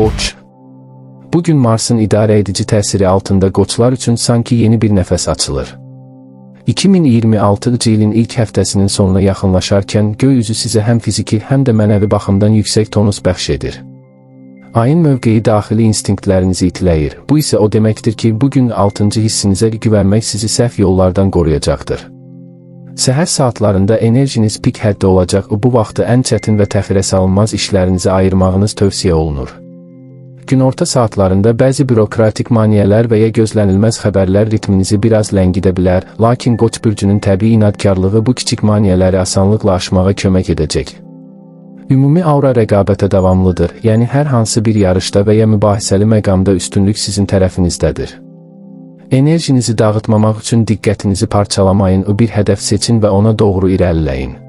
Koç. Bugün Mars'ın idarə edici təsiri altında Qoçlar üçün sanki yeni bir nəfəs açılır. 2026 ilin ilk həftəsinin sonuna yaxınlaşarkən göy üzü sizə həm fiziki, həm də mənəvi baxımdan yüksək tonus bəxş edir. Ayın mövqeyi daxili instinktlərinizi itiləyir. Bu isə o deməkdir ki, bugün 6-cı hissinizə güvənmək sizi səhv yollardan qoruyacaqdır. Səhər saatlarında enerjiniz pik həddə olacaq, bu vaxtı ən çətin və təxirə salınmaz işlərinizi ayırmağınız tövsiyə olunur. Günorta saatlarında bəzi bürokratik maniyələr və ya gözlənilməz xəbərlər ritminizi biraz ləngidə bilər, lakin Qoç bürcünün təbii inadkarlığı bu kiçik maniyələri asanlıqla aşmağa kömək edəcək. Ümumi aura rəqabətə davamlıdır, yəni hər hansı bir yarışda və ya mübahisəli məqamda üstünlük sizin tərəfinizdədir. Enerjinizi dağıtmamaq üçün diqqətinizi parçalamayın, bir hədəf seçin və ona doğru irəliləyin.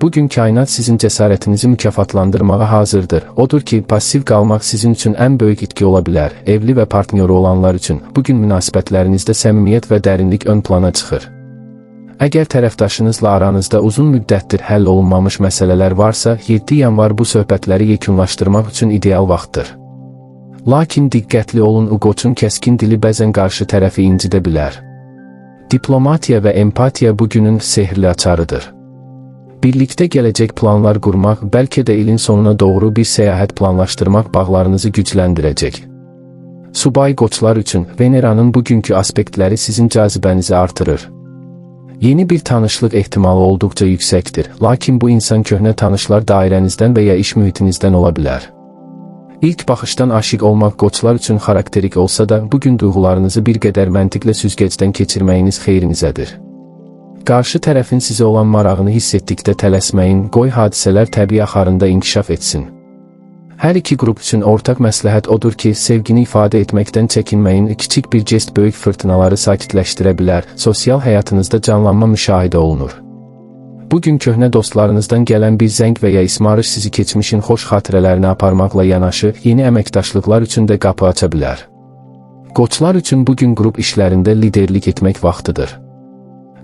Bugün kainat sizin cəsarətinizi mükafatlandırmağa hazırdır. Odur ki, passiv qalmaq sizin üçün ən böyük itki ola bilər. Evli və partnyoru olanlar üçün bugün münasibətlərinizdə səmimiyyət və dərinlik ön plana çıxır. Əgər tərəfdaşınızla aranızda uzun müddətdir həll olunmamış məsələlər varsa, 7 yanvar bu söhbətləri yekunlaşdırmaq üçün ideal vaxtdır. Lakin diqqətli olun, Qoçun kəskin dili bəzən qarşı tərəfi incidə bilər. Diplomatiya və empatiya bugünün sehrli açarıdır. Birlikdə gələcək planlar qurmaq, bəlkə də ilin sonuna doğru bir səyahət planlaşdırmaq bağlarınızı gücləndirəcək. Subay Qoçlar üçün Veneranın bugünkü aspektləri sizin cazibənizi artırır. Yeni bir tanışlıq ehtimalı olduqca yüksəkdir, lakin bu insan köhnə tanışlar dairənizdən və ya iş mühitinizdən ola bilər. İlk baxışdan aşiq olmaq Qoçlar üçün xarakterik olsa da, bugün duyğularınızı bir qədər məntiqlə süzgəcdən keçirməyiniz xeyrinizədir. Qarşı tərəfin sizə olan marağını hiss etdikdə tələsməyin, qoy hadisələr təbii axarında inkişaf etsin. Hər iki qrup üçün ortaq məsləhət odur ki, sevgini ifadə etməkdən çəkinməyin, kiçik bir jest böyük fırtınaları sakitləşdirə bilər, sosial həyatınızda canlanma müşahidə olunur. Bugün köhnə dostlarınızdan gələn bir zəng və ya ismarış sizi keçmişin xoş xatirələrini aparmaqla yanaşı, yeni əməkdaşlıqlar üçün də qapı aça bilər. Qoçlar üçün bugün qrup işlərində liderlik etmək vaxtıdır.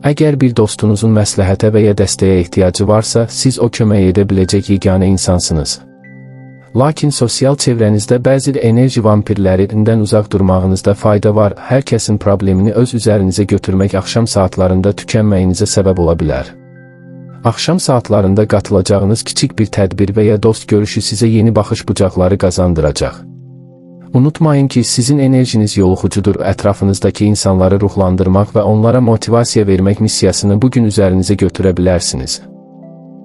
Əgər bir dostunuzun məsləhətə və ya dəstəyə ehtiyacı varsa, siz o kömək edə biləcək yeganə insansınız. Lakin sosial çevrənizdə bəzi enerji vampirlərindən uzaq durmağınızda fayda var. Hər kəsin problemini öz üzərinizə götürmək axşam saatlarında tükənməyinizə səbəb ola bilər. Axşam saatlarında qatılacağınız kiçik bir tədbir və ya dost görüşü sizə yeni baxış bucaqları qazandıracaq. Unutmayın ki, sizin enerjiniz yoluxucudur, ətrafınızdakı insanları ruhlandırmaq və onlara motivasiya vermək missiyasını bugün üzərinizə götürə bilərsiniz.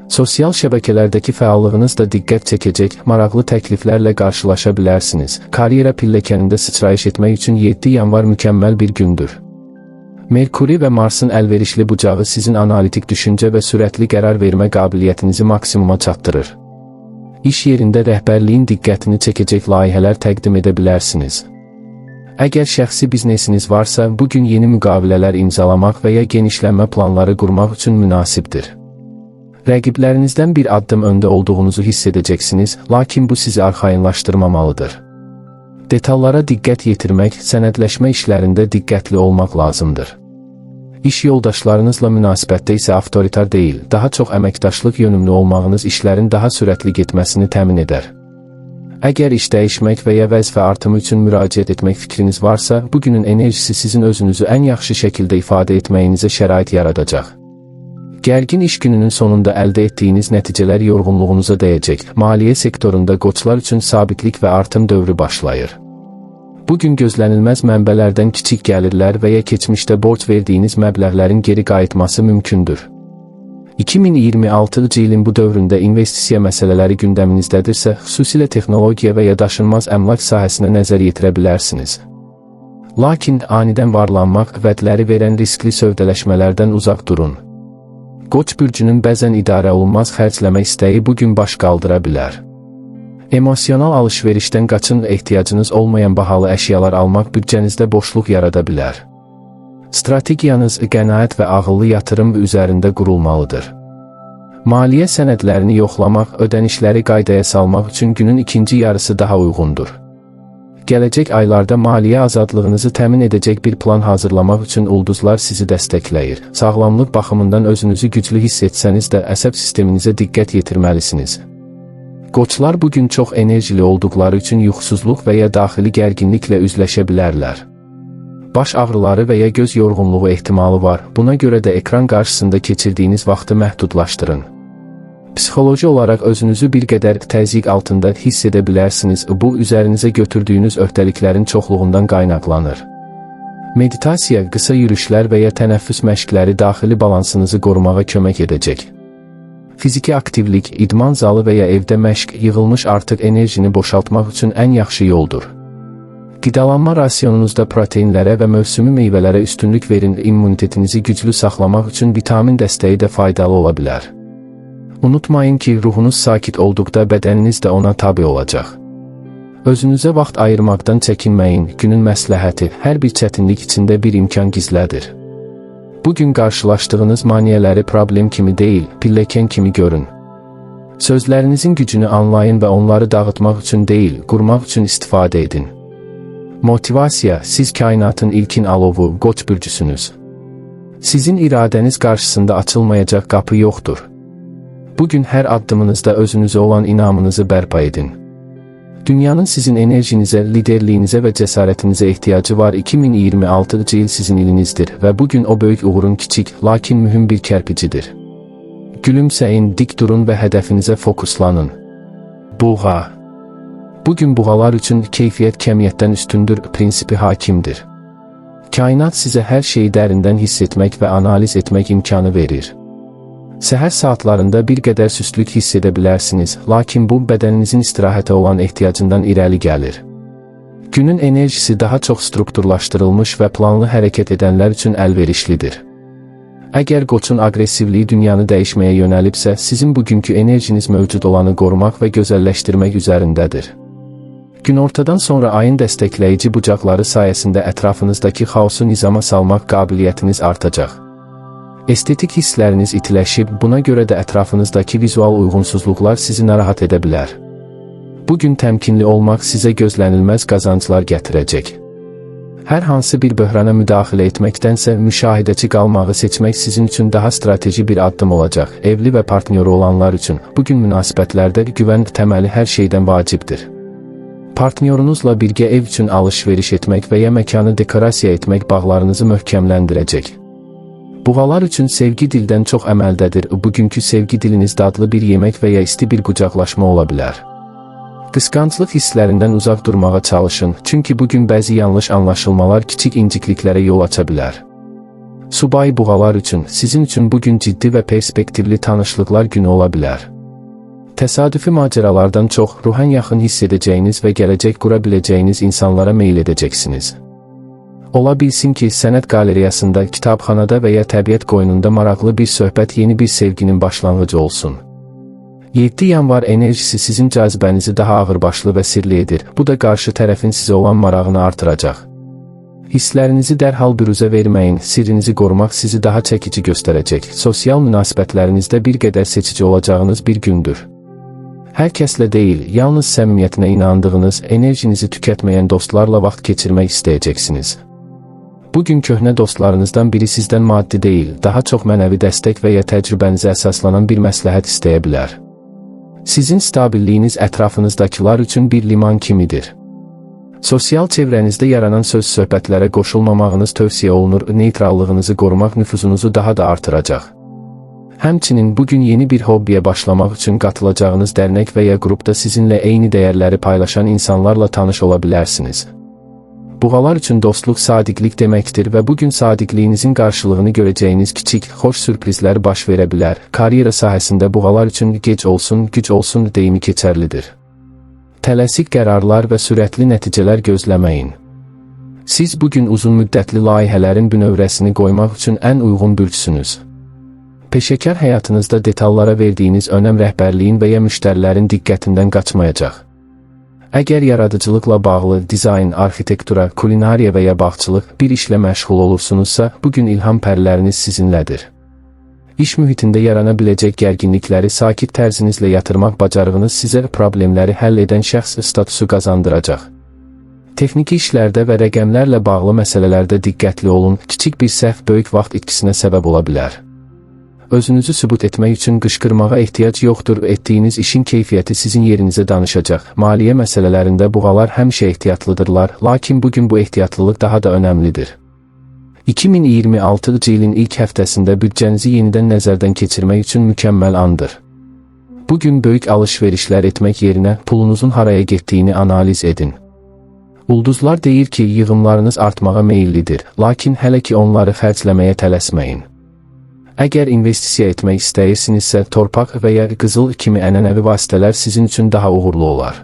Sosial şəbəkələrdəki fəallığınız da diqqət çəkəcək, maraqlı təkliflərlə qarşılaşa bilərsiniz. Karyera pilləkənində sıçrayış etmək üçün 7 yanvar mükəmməl bir gündür. Merkuri və Marsın əlverişli bucağı sizin analitik düşüncə və sürətli qərar vermə qabiliyyətinizi maksimuma çatdırır. İş yerində rəhbərliyin diqqətini çəkəcək layihələr təqdim edə bilərsiniz. Əgər şəxsi biznesiniz varsa, bugün yeni müqavilələr imzalamaq və ya genişlənmə planları qurmaq üçün münasibdir. Rəqiblərinizdən bir addım öndə olduğunuzu hiss edəcəksiniz, lakin bu sizi arxayınlaşdırmamalıdır. Detallara diqqət yetirmək, sənədləşmə işlərində diqqətli olmaq lazımdır. İş yoldaşlarınızla münasibətdə isə avtoritar deyil, daha çox əməkdaşlıq yönümlü olmağınız işlərin daha sürətli getməsini təmin edər. Əgər iş dəyişmək və ya vəzifə artımı üçün müraciət etmək fikriniz varsa, bugünün enerjisi sizin özünüzü ən yaxşı şəkildə ifadə etməyinizə şərait yaradacaq. Gərgin iş gününün sonunda əldə etdiyiniz nəticələr yorğunluğunuza dəyəcək. Maliyyə sektorunda Qoçlar üçün sabitlik və artım dövrü başlayır. Bugün gözlənilməz mənbələrdən kiçik gəlirlər və ya keçmişdə borc verdiyiniz məbləğlərin geri qayıtması mümkündür. 2026 ilin bu dövründə investisiya məsələləri gündəminizdədirsə, xüsusilə texnologiya və ya daşınmaz əmlak sahəsinə nəzər yetirə bilərsiniz. Lakin anidən varlanmaq, vədləri verən riskli sövdələşmələrdən uzaq durun. Qoç bürcünün bəzən idarə olunmaz xərcləmə istəyi bugün baş qaldıra bilər. Emosional alış-verişdən qaçın, ehtiyacınız olmayan bahalı əşyalar almaq büdcənizdə boşluq yarada bilər. Strategiyanız qənaət və ağıllı yatırım üzərində qurulmalıdır. Maliyyə sənədlərini yoxlamaq, ödənişləri qaydaya salmaq üçün günün ikinci yarısı daha uyğundur. Gələcək aylarda maliyyə azadlığınızı təmin edəcək bir plan hazırlamaq üçün ulduzlar sizi dəstəkləyir. Sağlamlıq baxımından özünüzü güclü hiss etsəniz də əsəb sisteminizə diqqət yetirməlisiniz. Qoçlar bugün çox enerjili olduqları üçün yuxusuzluq və ya daxili gərginliklə üzləşə bilərlər. Baş ağrıları və ya göz yorğunluğu ehtimalı var, buna görə də ekran qarşısında keçirdiyiniz vaxtı məhdudlaşdırın. Psixoloji olaraq özünüzü bir qədər təzyiq altında hiss edə bilərsiniz, bu üzərinizə götürdüyünüz öhdəliklərin çoxluğundan qaynaqlanır. Meditasiya, qısa yürüyüşlər və ya tənəffüs məşqləri daxili balansınızı qorumağa kömək edəcək. Fiziki aktivlik, idman zalı və ya evdə məşq, yığılmış artıq enerjini boşaltmaq üçün ən yaxşı yoldur. Qidalanma rasionunuzda proteinlərə və mövsümi meyvələrə üstünlük verin, immunitetinizi güclü saxlamaq üçün vitamin dəstəyi də faydalı ola bilər. Unutmayın ki, ruhunuz sakit olduqda bədəniniz də ona tabe olacaq. Özünüzə vaxt ayırmaqdan çəkinməyin, günün məsləhəti, hər bir çətinlik içində bir imkan gizlədir. Bugün qarşılaşdığınız maneələri problem kimi deyil, pilləkən kimi görün. Sözlərinizin gücünü anlayın və onları dağıtmaq üçün deyil, qurmaq üçün istifadə edin. Motivasiya, siz kainatın ilkin alovu, Qoç bürcüsünüz. Sizin iradəniz qarşısında açılmayacaq qapı yoxdur. Bugün hər addımınızda özünüzə olan inamınızı bərpa edin. Dünyanın sizin enerjinizə, liderliyinizə və cəsarətinizə ehtiyacı var. 2026-cı il sizin ilinizdir və bugün o böyük uğurun kiçik, lakin mühüm bir kərpicidir. Gülümsəyin, dik durun və hədəfinizə fokuslanın. Buğa. Bugün buğalar üçün keyfiyyət kəmiyyətdən üstündür prinsipi hakimdir. Kainat sizə hər şeyi dərindən hiss etmək və analiz etmək imkanı verir. Səhər saatlarında bir qədər süstlük hiss edə bilərsiniz, lakin bu bədəninizin istirahətə olan ehtiyacından irəli gəlir. Günün enerjisi daha çox strukturlaşdırılmış və planlı hərəkət edənlər üçün əlverişlidir. Əgər Qoçun aqressivliyi dünyanı dəyişməyə yönəlibsə, sizin bugünkü enerjiniz mövcud olanı qorumaq və gözəlləşdirmək üzərindədir. Günortadan sonra ayın dəstəkləyici bucaqları sayəsində ətrafınızdakı xaosu nizama salmaq qabiliyyətiniz artacaq. Estetik hissləriniz itiləşib, buna görə də ətrafınızdakı vizual uyğunsuzluqlar sizi narahat edə bilər. Bugün təmkinli olmaq sizə gözlənilməz qazanclar gətirəcək. Hər hansı bir böhrana müdaxilə etməkdənsə müşahidəçi qalmağı seçmək sizin üçün daha strateji bir addım olacaq. Evli və partnyoru olanlar üçün bugün münasibətlərdə güvən təməli hər şeydən vacibdir. Partnyorunuzla birgə ev üçün alış-veriş etmək və ya məkanı dekorasiya etmək bağlarınızı möhkəmləndirəcək. Buğalar üçün sevgi dildən çox əməldədir. Bugünkü sevgi diliniz dadlı bir yemək və ya isti bir qucaqlaşma ola bilər. Qısqanclıq hisslərindən uzaq durmağa çalışın, çünki bugün bəzi yanlış anlaşılmalar kiçik incikliklərə yol aça bilər. Subay buğalar üçün, sizin üçün bugün ciddi və perspektivli tanışlıqlar günü ola bilər. Təsadüfi macəralardan çox, ruhən yaxın hiss edəcəyiniz və gələcək qura biləcəyiniz insanlara meyl edəcəksiniz. Ola bilsin ki, sənət qalereyasında, kitabxanada və ya təbiət qoynunda maraqlı bir söhbət yeni bir sevginin başlanğıcı olsun. 7 yanvar enerjisi sizin cazibənizi daha ağırbaşlı və sirli edir. Bu da qarşı tərəfin sizə olan marağını artıracaq. Hisslərinizi dərhal büruzə verməyin, sirrinizi qorumaq sizi daha çəkici göstərəcək. Sosial münasibətlərinizdə bir qədər seçici olacağınız bir gündür. Hər kəslə deyil, yalnız səmimiyyətinə inandığınız, enerjinizi tükətməyən dostlarla vaxt keçirmək istəyəcəksiniz. Bugün köhnə dostlarınızdan biri sizdən maddi deyil, daha çox mənəvi dəstək və ya təcrübənizə əsaslanan bir məsləhət istəyə bilər. Sizin stabilliyiniz ətrafınızdakılar üçün bir liman kimidir. Sosial çevrənizdə yaranan söz-söhbətlərə qoşulmamağınız tövsiyə olunur, neytrallığınızı qorumaq nüfuzunuzu daha da artıracaq. Həmçinin bugün yeni bir hobbiyə başlamaq üçün qatılacağınız dərnək və ya qrupda sizinlə eyni dəyərləri paylaşan insanlarla tanış ola bilərsiniz. Buğalar üçün dostluq sadiqlik deməkdir və bugün sadiqliyinizin qarşılığını görəcəyiniz kiçik, xoş sürprizlər baş verə bilər. Karyera sahəsində buğalar üçün gec olsun, güc olsun deyimi keçərlidir. Tələsik qərarlar və sürətli nəticələr gözləməyin. Siz bugün uzun müddətli layihələrin bünövrəsini qoymaq üçün ən uyğun bürcsünüz. Peşəkar həyatınızda detallara verdiyiniz önəm rəhbərliyin və ya müştərilərin diqqətindən qaçmayacaq. Əgər yaradıcılıqla bağlı dizayn, arxitektura, kulinariya və ya bağçılıq bir işlə məşğul olursunuzsa, bugün ilham pərləriniz sizinlədir. İş mühitində yarana biləcək gərginlikləri sakit tərzinizlə yatırmaq bacarığınız sizə problemləri həll edən şəxs statusu qazandıracaq. Texniki işlərdə və rəqəmlərlə bağlı məsələlərdə diqqətli olun, kiçik bir səhv böyük vaxt itkisinə səbəb ola bilər. Özünüzü sübut etmək üçün qışqırmağa ehtiyac yoxdur, etdiyiniz işin keyfiyyəti sizin yerinizə danışacaq. Maliyyə məsələlərində buğalar həmişə ehtiyatlıdırlar, lakin bugün bu ehtiyatlılıq daha da önəmlidir. 2026-cı ilin ilk həftəsində büdcənizi yenidən nəzərdən keçirmək üçün mükəmməl andır. Bugün böyük alış-verişlər etmək yerinə pulunuzun haraya getdiyini analiz edin. Ulduzlar deyir ki, yığımlarınız artmağa meyillidir, lakin hələ ki onları xərcləməyə tələsməyin. Əgər investisiya etmək istəyirsinizsə, torpaq və ya qızıl kimi ənənəvi vasitələr sizin üçün daha uğurlu olar.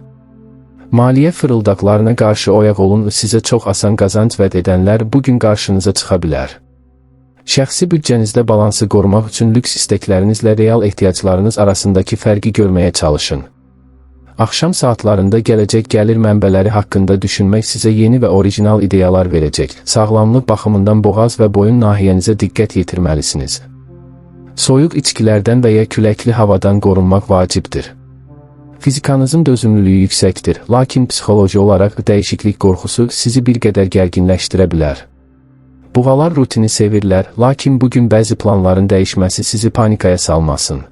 Maliyyə fırıldaqlarına qarşı oyaq olun, sizə çox asan qazanc vəd edənlər bugün qarşınıza çıxa bilər. Şəxsi büdcənizdə balansı qorumaq üçün lüks istəklərinizlə real ehtiyaclarınız arasındakı fərqi görməyə çalışın. Axşam saatlarında gələcək gəlir mənbələri haqqında düşünmək sizə yeni və orijinal ideyalar verəcək. Sağlamlıq baxımından boğaz və boyun nahiyənizə diqqət yetirməlisiniz. Soyuq içkilərdən və ya küləkli havadan qorunmaq vacibdir. Fizikanızın dözümlülüyü yüksəkdir, lakin psixoloji olaraq dəyişiklik qorxusu sizi bir qədər gərginləşdirə bilər. Buğalar rutini sevirlər, lakin bugün bəzi planların dəyişməsi sizi panikaya salmasın.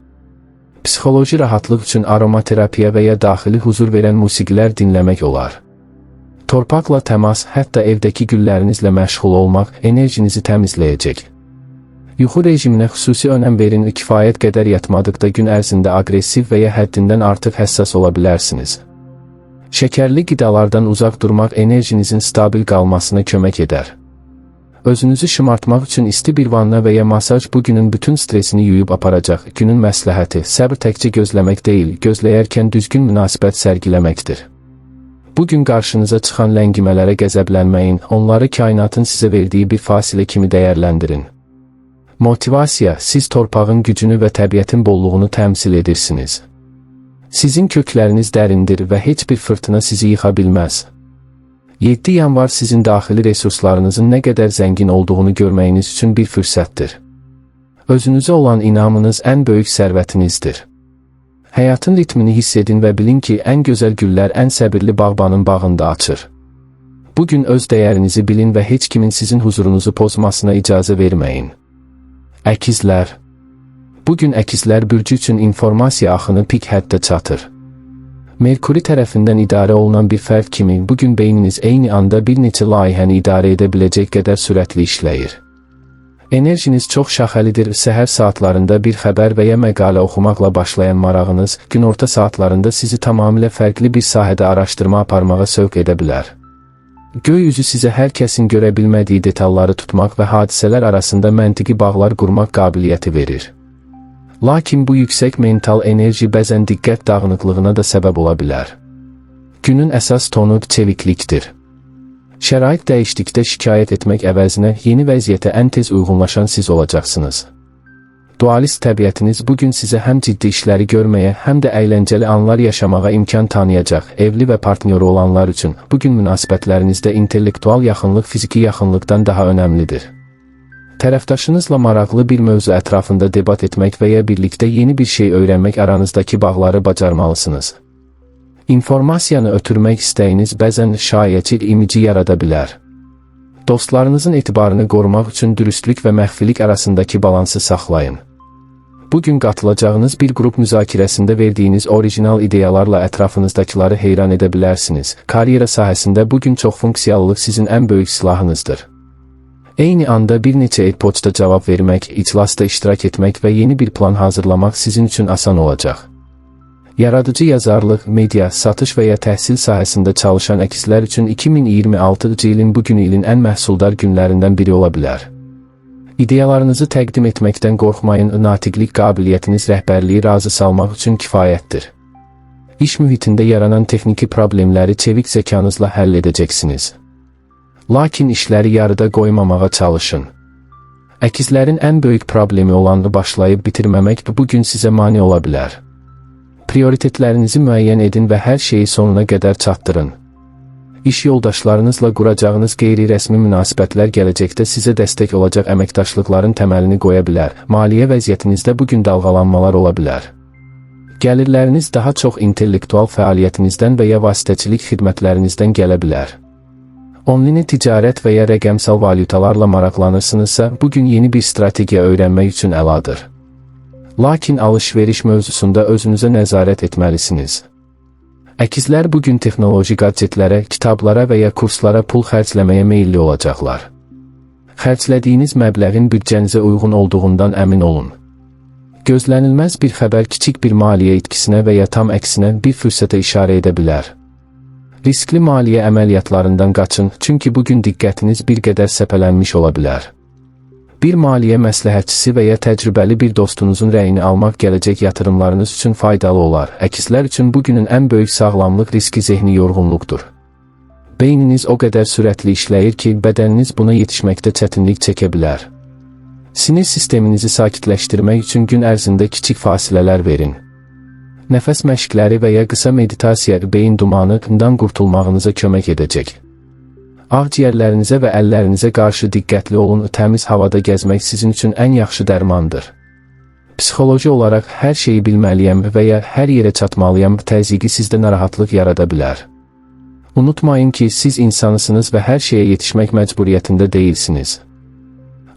Psixoloji rahatlıq üçün aromaterapiya və ya daxili huzur verən musiqilər dinləmək olar. Torpaqla təmas, hətta evdəki güllərinizlə məşğul olmaq enerjinizi təmizləyəcək. Yuxu rejiminə xüsusi önəm verin, kifayət qədər yatmadıqda gün ərzində aqressiv və ya həddindən artıq həssas ola bilərsiniz. Şəkərli qidalardan uzaq durmaq enerjinizin stabil qalmasına kömək edər. Özünüzü şımartmaq üçün isti bir vanna və ya masaj bugünün bütün stresini yuyub aparacaq. Günün məsləhəti, səbr təkcə gözləmək deyil, gözləyərkən düzgün münasibət sərgiləməkdir. Bugün qarşınıza çıxan ləngimələrə qəzəblənməyin, onları kainatın sizə verdiyi bir fasilə kimi dəyərləndirin. Motivasiya, siz torpağın gücünü və təbiətin bolluğunu təmsil edirsiniz. Sizin kökləriniz dərindir və heç bir fırtına sizi yıxa bilməz. 7 yanvar sizin daxili resurslarınızın nə qədər zəngin olduğunu görməyiniz üçün bir fürsətdir. Özünüzə olan inamınız ən böyük sərvətinizdir. Həyatın ritmini hiss edin və bilin ki, ən gözəl güllər ən səbirli bağbanın bağında açır. Bugün öz dəyərinizi bilin və heç kimin sizin huzurunuzu pozmasına icazə verməyin. Əkizlər. Bugün əkizlər bürcü üçün informasiya axını pik həddə çatır. Merkuri tərəfindən idarə olunan bir fərd kimi bugün beyniniz eyni anda bir neçə layihəni idarə edə biləcək qədər sürətli işləyir. Enerjiniz çox şaxəlidir, səhər saatlarında bir xəbər və ya məqalə oxumaqla başlayan marağınız, günorta saatlarında sizi tamamilə fərqli bir sahədə araşdırma aparmağa sövq edə bilər. Göy üzü sizə hər kəsin görə bilmədiyi detalları tutmaq və hadisələr arasında məntiqi bağlar qurmaq qabiliyyəti verir. Lakin bu yüksək mental enerji bəzən diqqət dağınıqlığına da səbəb ola bilər. Günün əsas tonu çeviklikdir. Şərait dəyişdikdə şikayət etmək əvəzinə yeni vəziyyətə ən tez uyğunlaşan siz olacaqsınız. Dualist təbiətiniz bugün sizə həm ciddi işləri görməyə, həm də əyləncəli anlar yaşamağa imkan tanıyacaq. Evli və partnyoru olanlar üçün bugün münasibətlərinizdə intellektual yaxınlıq fiziki yaxınlıqdan daha önəmlidir. Tərəfdaşınızla maraqlı bir mövzu ətrafında debat etmək və ya birlikdə yeni bir şey öyrənmək aranızdakı bağları bacarmalısınız. İnformasiyanı ötürmək istəyiniz bəzən şayəçil imici yarada bilər. Dostlarınızın etibarını qorumaq üçün dürüstlük və məxfilik arasındakı balansı saxlayın. Bugün qatılacağınız bir qrup müzakirəsində verdiyiniz orijinal ideyalarla ətrafınızdakiları heyran edə bilərsiniz. Karyera sahəsində bugün çox funksiyallılıq sizin ən böyük silahınızdır. Eyni anda bir neçə e-poçta cavab vermək, iclasda iştirak etmək və yeni bir plan hazırlamaq sizin üçün asan olacaq. Yaradıcı yazarlıq, media, satış və ya təhsil sahəsində çalışan əkizlər üçün 2026-cı ilin bugünü ilin ən məhsuldar günlərindən biri ola bilər. İdeyalarınızı təqdim etməkdən qorxmayın, natiqlik qabiliyyətiniz rəhbərliyi razı salmaq üçün kifayətdir. İş mühitində yaranan texniki problemləri çevik zəkanızla həll edəcəksiniz. Lakin işləri yarıda qoymamağa çalışın. Əkizlərin ən böyük problemi olanı başlayıb bitirməmək bugün sizə mane ola bilər. Prioritetlərinizi müəyyən edin və hər şeyi sonuna qədər çatdırın. İş yoldaşlarınızla quracağınız qeyri-rəsmi münasibətlər gələcəkdə sizə dəstək olacaq əməkdaşlıqların təməlini qoya bilər. Maliyyə vəziyyətinizdə bugün dalğalanmalar ola bilər. Gəlirləriniz daha çox intellektual fəaliyyətinizdən və ya vasitəçilik xidmətlərinizdən gələ bilər. Onlini ticarət və ya rəqəmsal valyutalarla maraqlanırsınızsa, bugün yeni bir strategiya öyrənmək üçün əladır. Lakin alış-veriş mövzusunda özünüzə nəzarət etməlisiniz. Əkizlər bugün texnoloji gadgetlərə, kitablara və ya kurslara pul xərcləməyə meyilli olacaqlar. Xərclədiyiniz məbləğin büdcənizə uyğun olduğundan əmin olun. Gözlənilməz bir xəbər kiçik bir maliyyə itkisinə və ya tam əksinə bir fürsətə işarə edə bilər. Riskli maliyyə əməliyyatlarından qaçın, çünki bugün diqqətiniz bir qədər səpələnmiş ola bilər. Bir maliyyə məsləhətçisi və ya təcrübəli bir dostunuzun rəyini almaq gələcək yatırımlarınız üçün faydalı olar. Əkizlər üçün bugünün ən böyük sağlamlıq riski zehni yorğunluqdur. Beyniniz o qədər sürətli işləyir ki, bədəniniz buna yetişməkdə çətinlik çəkə bilər. Sinir sisteminizi sakitləşdirmək üçün gün ərzində kiçik fasilələr verin. Nəfəs məşqləri və ya qısa meditasiya beyin dumanından qurtulmağınıza kömək edəcək. Ağciyərlərinizə və əllərinizə qarşı diqqətli olun, təmiz havada gəzmək sizin üçün ən yaxşı dərmandır. Psixoloji olaraq hər şeyi bilməliyəm və ya hər yerə çatmalıyam təzyiqi sizdə narahatlıq yarada bilər. Unutmayın ki, siz insansınız və hər şeyə yetişmək məcburiyyətində deyilsiniz.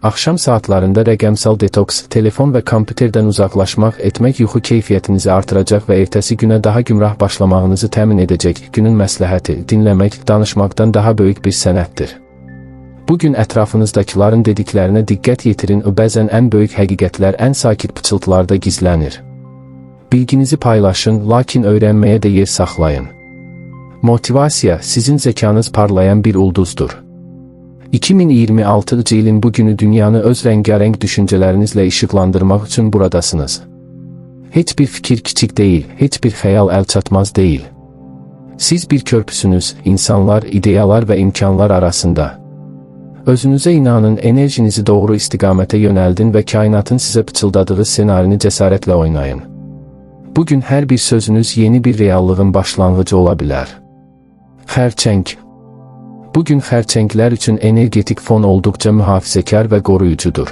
Axşam saatlarında rəqəmsal detoks, telefon və kompüterdən uzaqlaşmaq etmək yuxu keyfiyyətinizi artıracaq və ertəsi günə daha gümrah başlamağınızı təmin edəcək. Günün məsləhəti, dinləmək, danışmaqdan daha böyük bir sənətdir. Bugün ətrafınızdakıların dediklərinə diqqət yetirin, bəzən ən böyük həqiqətlər ən sakit pıçıltılarda gizlənir. Bilginizi paylaşın, lakin öyrənməyə də yer saxlayın. Motivasiya, sizin zəkanız parlayan bir ulduzdur. 2026-cı ilin bugünü dünyanı öz rəngarəng düşüncələrinizlə işıqlandırmaq üçün buradasınız. Heç bir fikir kiçik deyil, heç bir xəyal əlçatmaz deyil. Siz bir körpüsünüz, insanlar, ideyalar və imkanlar arasında. Özünüzə inanın, enerjinizi doğru istiqamətə yönəldin və kainatın sizə pıçıldadığı ssenarini cəsarətlə oynayın. Bugün hər bir sözünüz yeni bir reallığın başlanğıcı ola bilər. Xərçəng. Bugün xərçənglər üçün energetik fon olduqca mühafizəkar və qoruyucudur.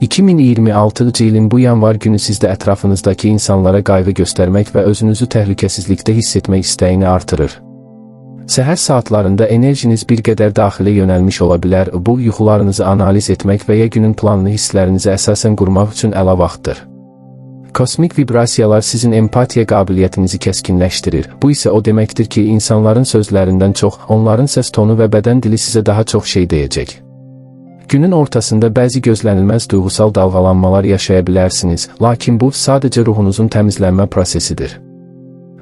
2026-cı ilin bu yanvar günü sizdə ətrafınızdakı insanlara qayğı göstərmək və özünüzü təhlükəsizlikdə hiss etmək istəyini artırır. Səhər saatlarında enerjiniz bir qədər daxilə yönəlmiş ola bilər, bu yuxularınızı analiz etmək və ya günün planını hisslərinizi əsasən qurmaq üçün əla vaxtdır. Kosmik vibrasiyalar sizin empatiya qabiliyyətinizi kəskinləşdirir. Bu isə o deməkdir ki, insanların sözlərindən çox, onların səs tonu və bədən dili sizə daha çox şey deyəcək. Günün ortasında bəzi gözlənilməz duyğusal dalğalanmalar yaşaya bilərsiniz, lakin bu sadəcə ruhunuzun təmizlənmə prosesidir.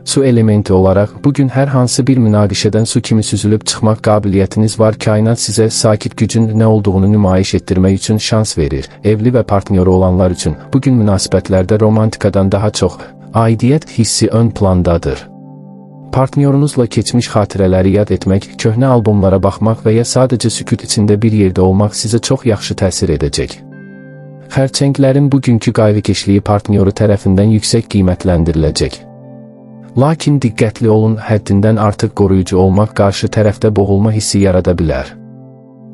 Su elementi olaraq, bugün hər hansı bir münaqişədən su kimi süzülüb çıxmaq qabiliyyətiniz var. Kainat sizə sakit gücün nə olduğunu nümayiş etdirmək üçün şans verir. Evli və partnyoru olanlar üçün, bugün münasibətlərdə romantikadan daha çox, aidiyyət hissi ön plandadır. Partnyorunuzla keçmiş xatirələri yad etmək, köhnə albomlara baxmaq və ya sadəcə sükut içində bir yerdə olmaq sizə çox yaxşı təsir edəcək. Xərçənglərin bugünkü qayğıkeşliyi partnyoru tərəfindən yüksək qiymətləndiriləcək. Lakin diqqətli olun, həddindən artıq qoruyucu olmaq qarşı tərəfdə boğulma hissi yarada bilər.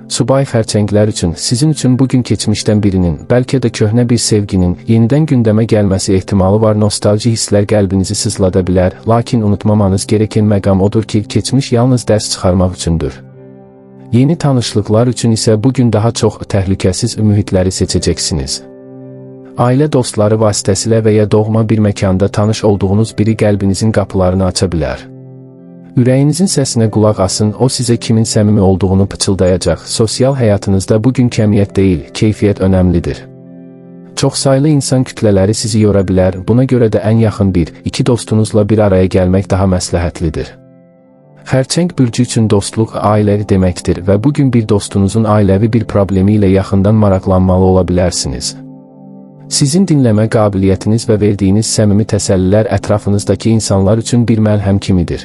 Subay xərçənglər üçün, sizin üçün bugün keçmişdən birinin, bəlkə də köhnə bir sevginin, yenidən gündəmə gəlməsi ehtimalı var. Nostalji hisslər qəlbinizi sızlada bilər, lakin unutmamanız gereken məqam odur ki, keçmiş yalnız dərs çıxarmaq üçündür. Yeni tanışlıqlar üçün isə bugün daha çox təhlükəsiz mühitləri seçəcəksiniz. Ailə dostları vasitəsilə və ya doğma bir məkanda tanış olduğunuz biri qəlbinizin qapılarını aça bilər. Ürəyinizin səsinə qulaq asın, o sizə kimin səmimi olduğunu pıçıldayacaq. Sosial həyatınızda bugün kəmiyyət deyil, keyfiyyət önəmlidir. Çoxsaylı insan kütlələri sizi yora bilər, buna görə də ən yaxın iki dostunuzla bir araya gəlmək daha məsləhətlidir. Xərçəng bürcü üçün dostluq ailəvi deməkdir və bugün bir dostunuzun ailəvi bir problemi ilə yaxından maraqlanmalı ola bilərsiniz. Sizin dinləmə qabiliyyətiniz və verdiyiniz səmimi təsəllilər ətrafınızdakı insanlar üçün bir məlhəm kimidir.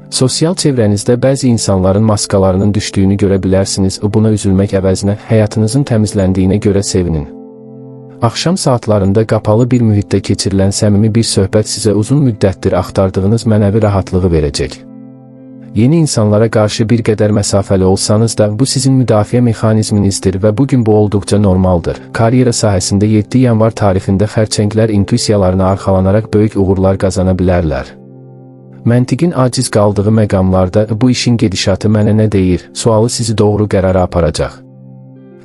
Sosial çevrənizdə bəzi insanların maskalarının düşdüyünü görə bilərsiniz, buna üzülmək əvəzinə həyatınızın təmizləndiyinə görə sevinin. Axşam saatlarında qapalı bir mühitdə keçirilən səmimi bir söhbət sizə uzun müddətdir axtardığınız mənəvi rahatlığı verəcək. Yeni insanlara qarşı bir qədər məsafəli olsanız da, bu sizin müdafiə mexanizminizdir və bugün bu olduqca normaldır. Karyera sahəsində 7 yanvar tarixində xərçənglər intuisiyalarına arxalanaraq böyük uğurlar qazana bilərlər. Məntiqin aciz qaldığı məqamlarda bu işin gedişatı mənə nə deyir, sualı sizi doğru qərara aparacaq.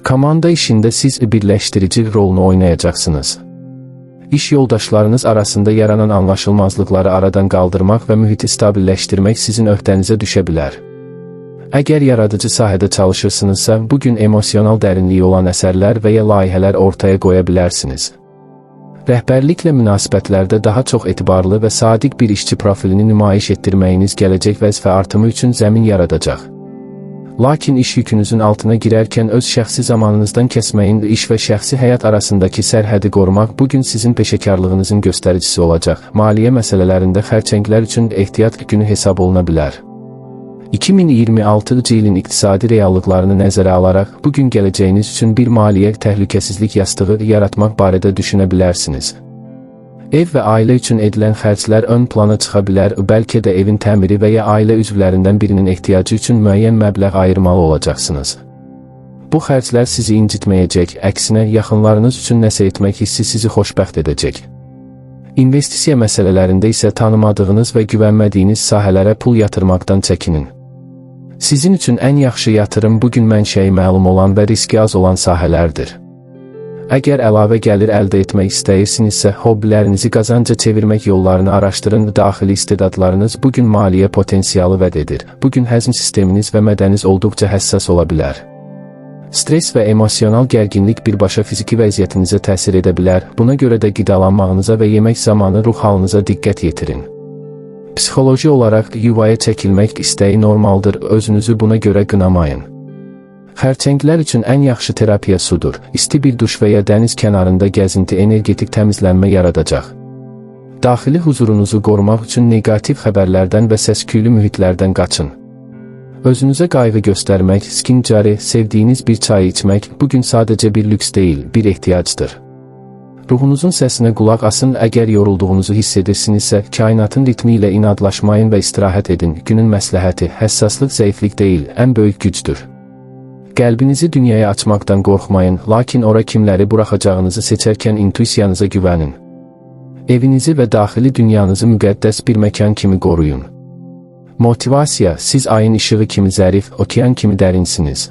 Komanda işində siz birləşdirici rolunu oynayacaqsınız. İş yoldaşlarınız arasında yaranan anlaşılmazlıqları aradan qaldırmaq və mühiti stabilləşdirmək sizin öhdənizə düşə bilər. Əgər yaradıcı sahədə çalışırsınızsa, bugün emosional dərinliyi olan əsərlər və ya layihələr ortaya qoya bilərsiniz. Rəhbərliklə münasibətlərdə daha çox etibarlı və sadiq bir işçi profilini nümayiş etdirməyiniz gələcək vəzifə artımı üçün zəmin yaradacaq. Lakin iş yükünüzün altına girərkən öz şəxsi zamanınızdan kəsməyin və iş və şəxsi həyat arasındakı sərhədi qorumaq bugün sizin peşəkarlığınızın göstəricisi olacaq. Maliyyə məsələlərində xərçənglər üçün ehtiyat günü hesab oluna bilər. 2026-cı ilin iqtisadi reallıqlarını nəzərə alaraq, bugün gələcəyiniz üçün bir maliyyə təhlükəsizlik yastığı yaratmaq barədə düşünə bilərsiniz. Ev və ailə üçün edilən xərclər ön plana çıxa bilər, bəlkə də evin təmiri və ya ailə üzvlərindən birinin ehtiyacı üçün müəyyən məbləğ ayırmalı olacaqsınız. Bu xərclər sizi incitməyəcək, əksinə yaxınlarınız üçün nəsə etmək hissi sizi xoşbəxt edəcək. İnvestisiya məsələlərində isə tanımadığınız və güvənmədiyiniz sahələrə pul yatırmaqdan çəkinin. Sizin üçün ən yaxşı yatırım bugün mənşəyi məlum olan və riski az olan sahələrdir. Əgər əlavə gəlir əldə etmək istəyirsinizsə, hobbilərinizi qazanca çevirmək yollarını araşdırın. Daxili istedadlarınız bugün maliyyə potensialı vəd edir. Bugün həzm sisteminiz və mədəniz olduqca həssas ola bilər. Stres və emosional gərginlik birbaşa fiziki vəziyyətinizə təsir edə bilər. Buna görə də qidalanmağınıza və yemək zamanı ruh halınıza diqqət yetirin. Psixoloji olaraq yuvaya çəkilmək istəyi normaldır, özünüzü buna görə qınamayın. Xərçənglər üçün ən yaxşı terapiya sudur. İsti bir duş və ya dəniz kənarında gəzinti energetik təmizlənmə yaradacaq. Daxili huzurunuzu qorumaq üçün neqativ xəbərlərdən və səs-küylü mühitlərdən qaçın. Özünüzə qayğı göstərmək, skincari, sevdiyiniz bir çay içmək bugün sadəcə bir lüks deyil, bir ehtiyacdır. Ruhunuzun səsinə qulaq asın, əgər yorulduğunuzu hiss edirsinizsə, kainatın ritmi ilə inadlaşmayın və istirahət edin. Günün məsləhəti, həssaslıq zəiflik deyil, ən böyük gücdür. Qəlbinizi dünyaya açmaqdan qorxmayın, lakin ora kimləri buraxacağınızı seçərkən intuisiyanıza güvənin. Evinizi və daxili dünyanızı müqəddəs bir məkan kimi qoruyun. Motivasiya, siz ayın işığı kimi zərif, okean kimi dərinsiniz.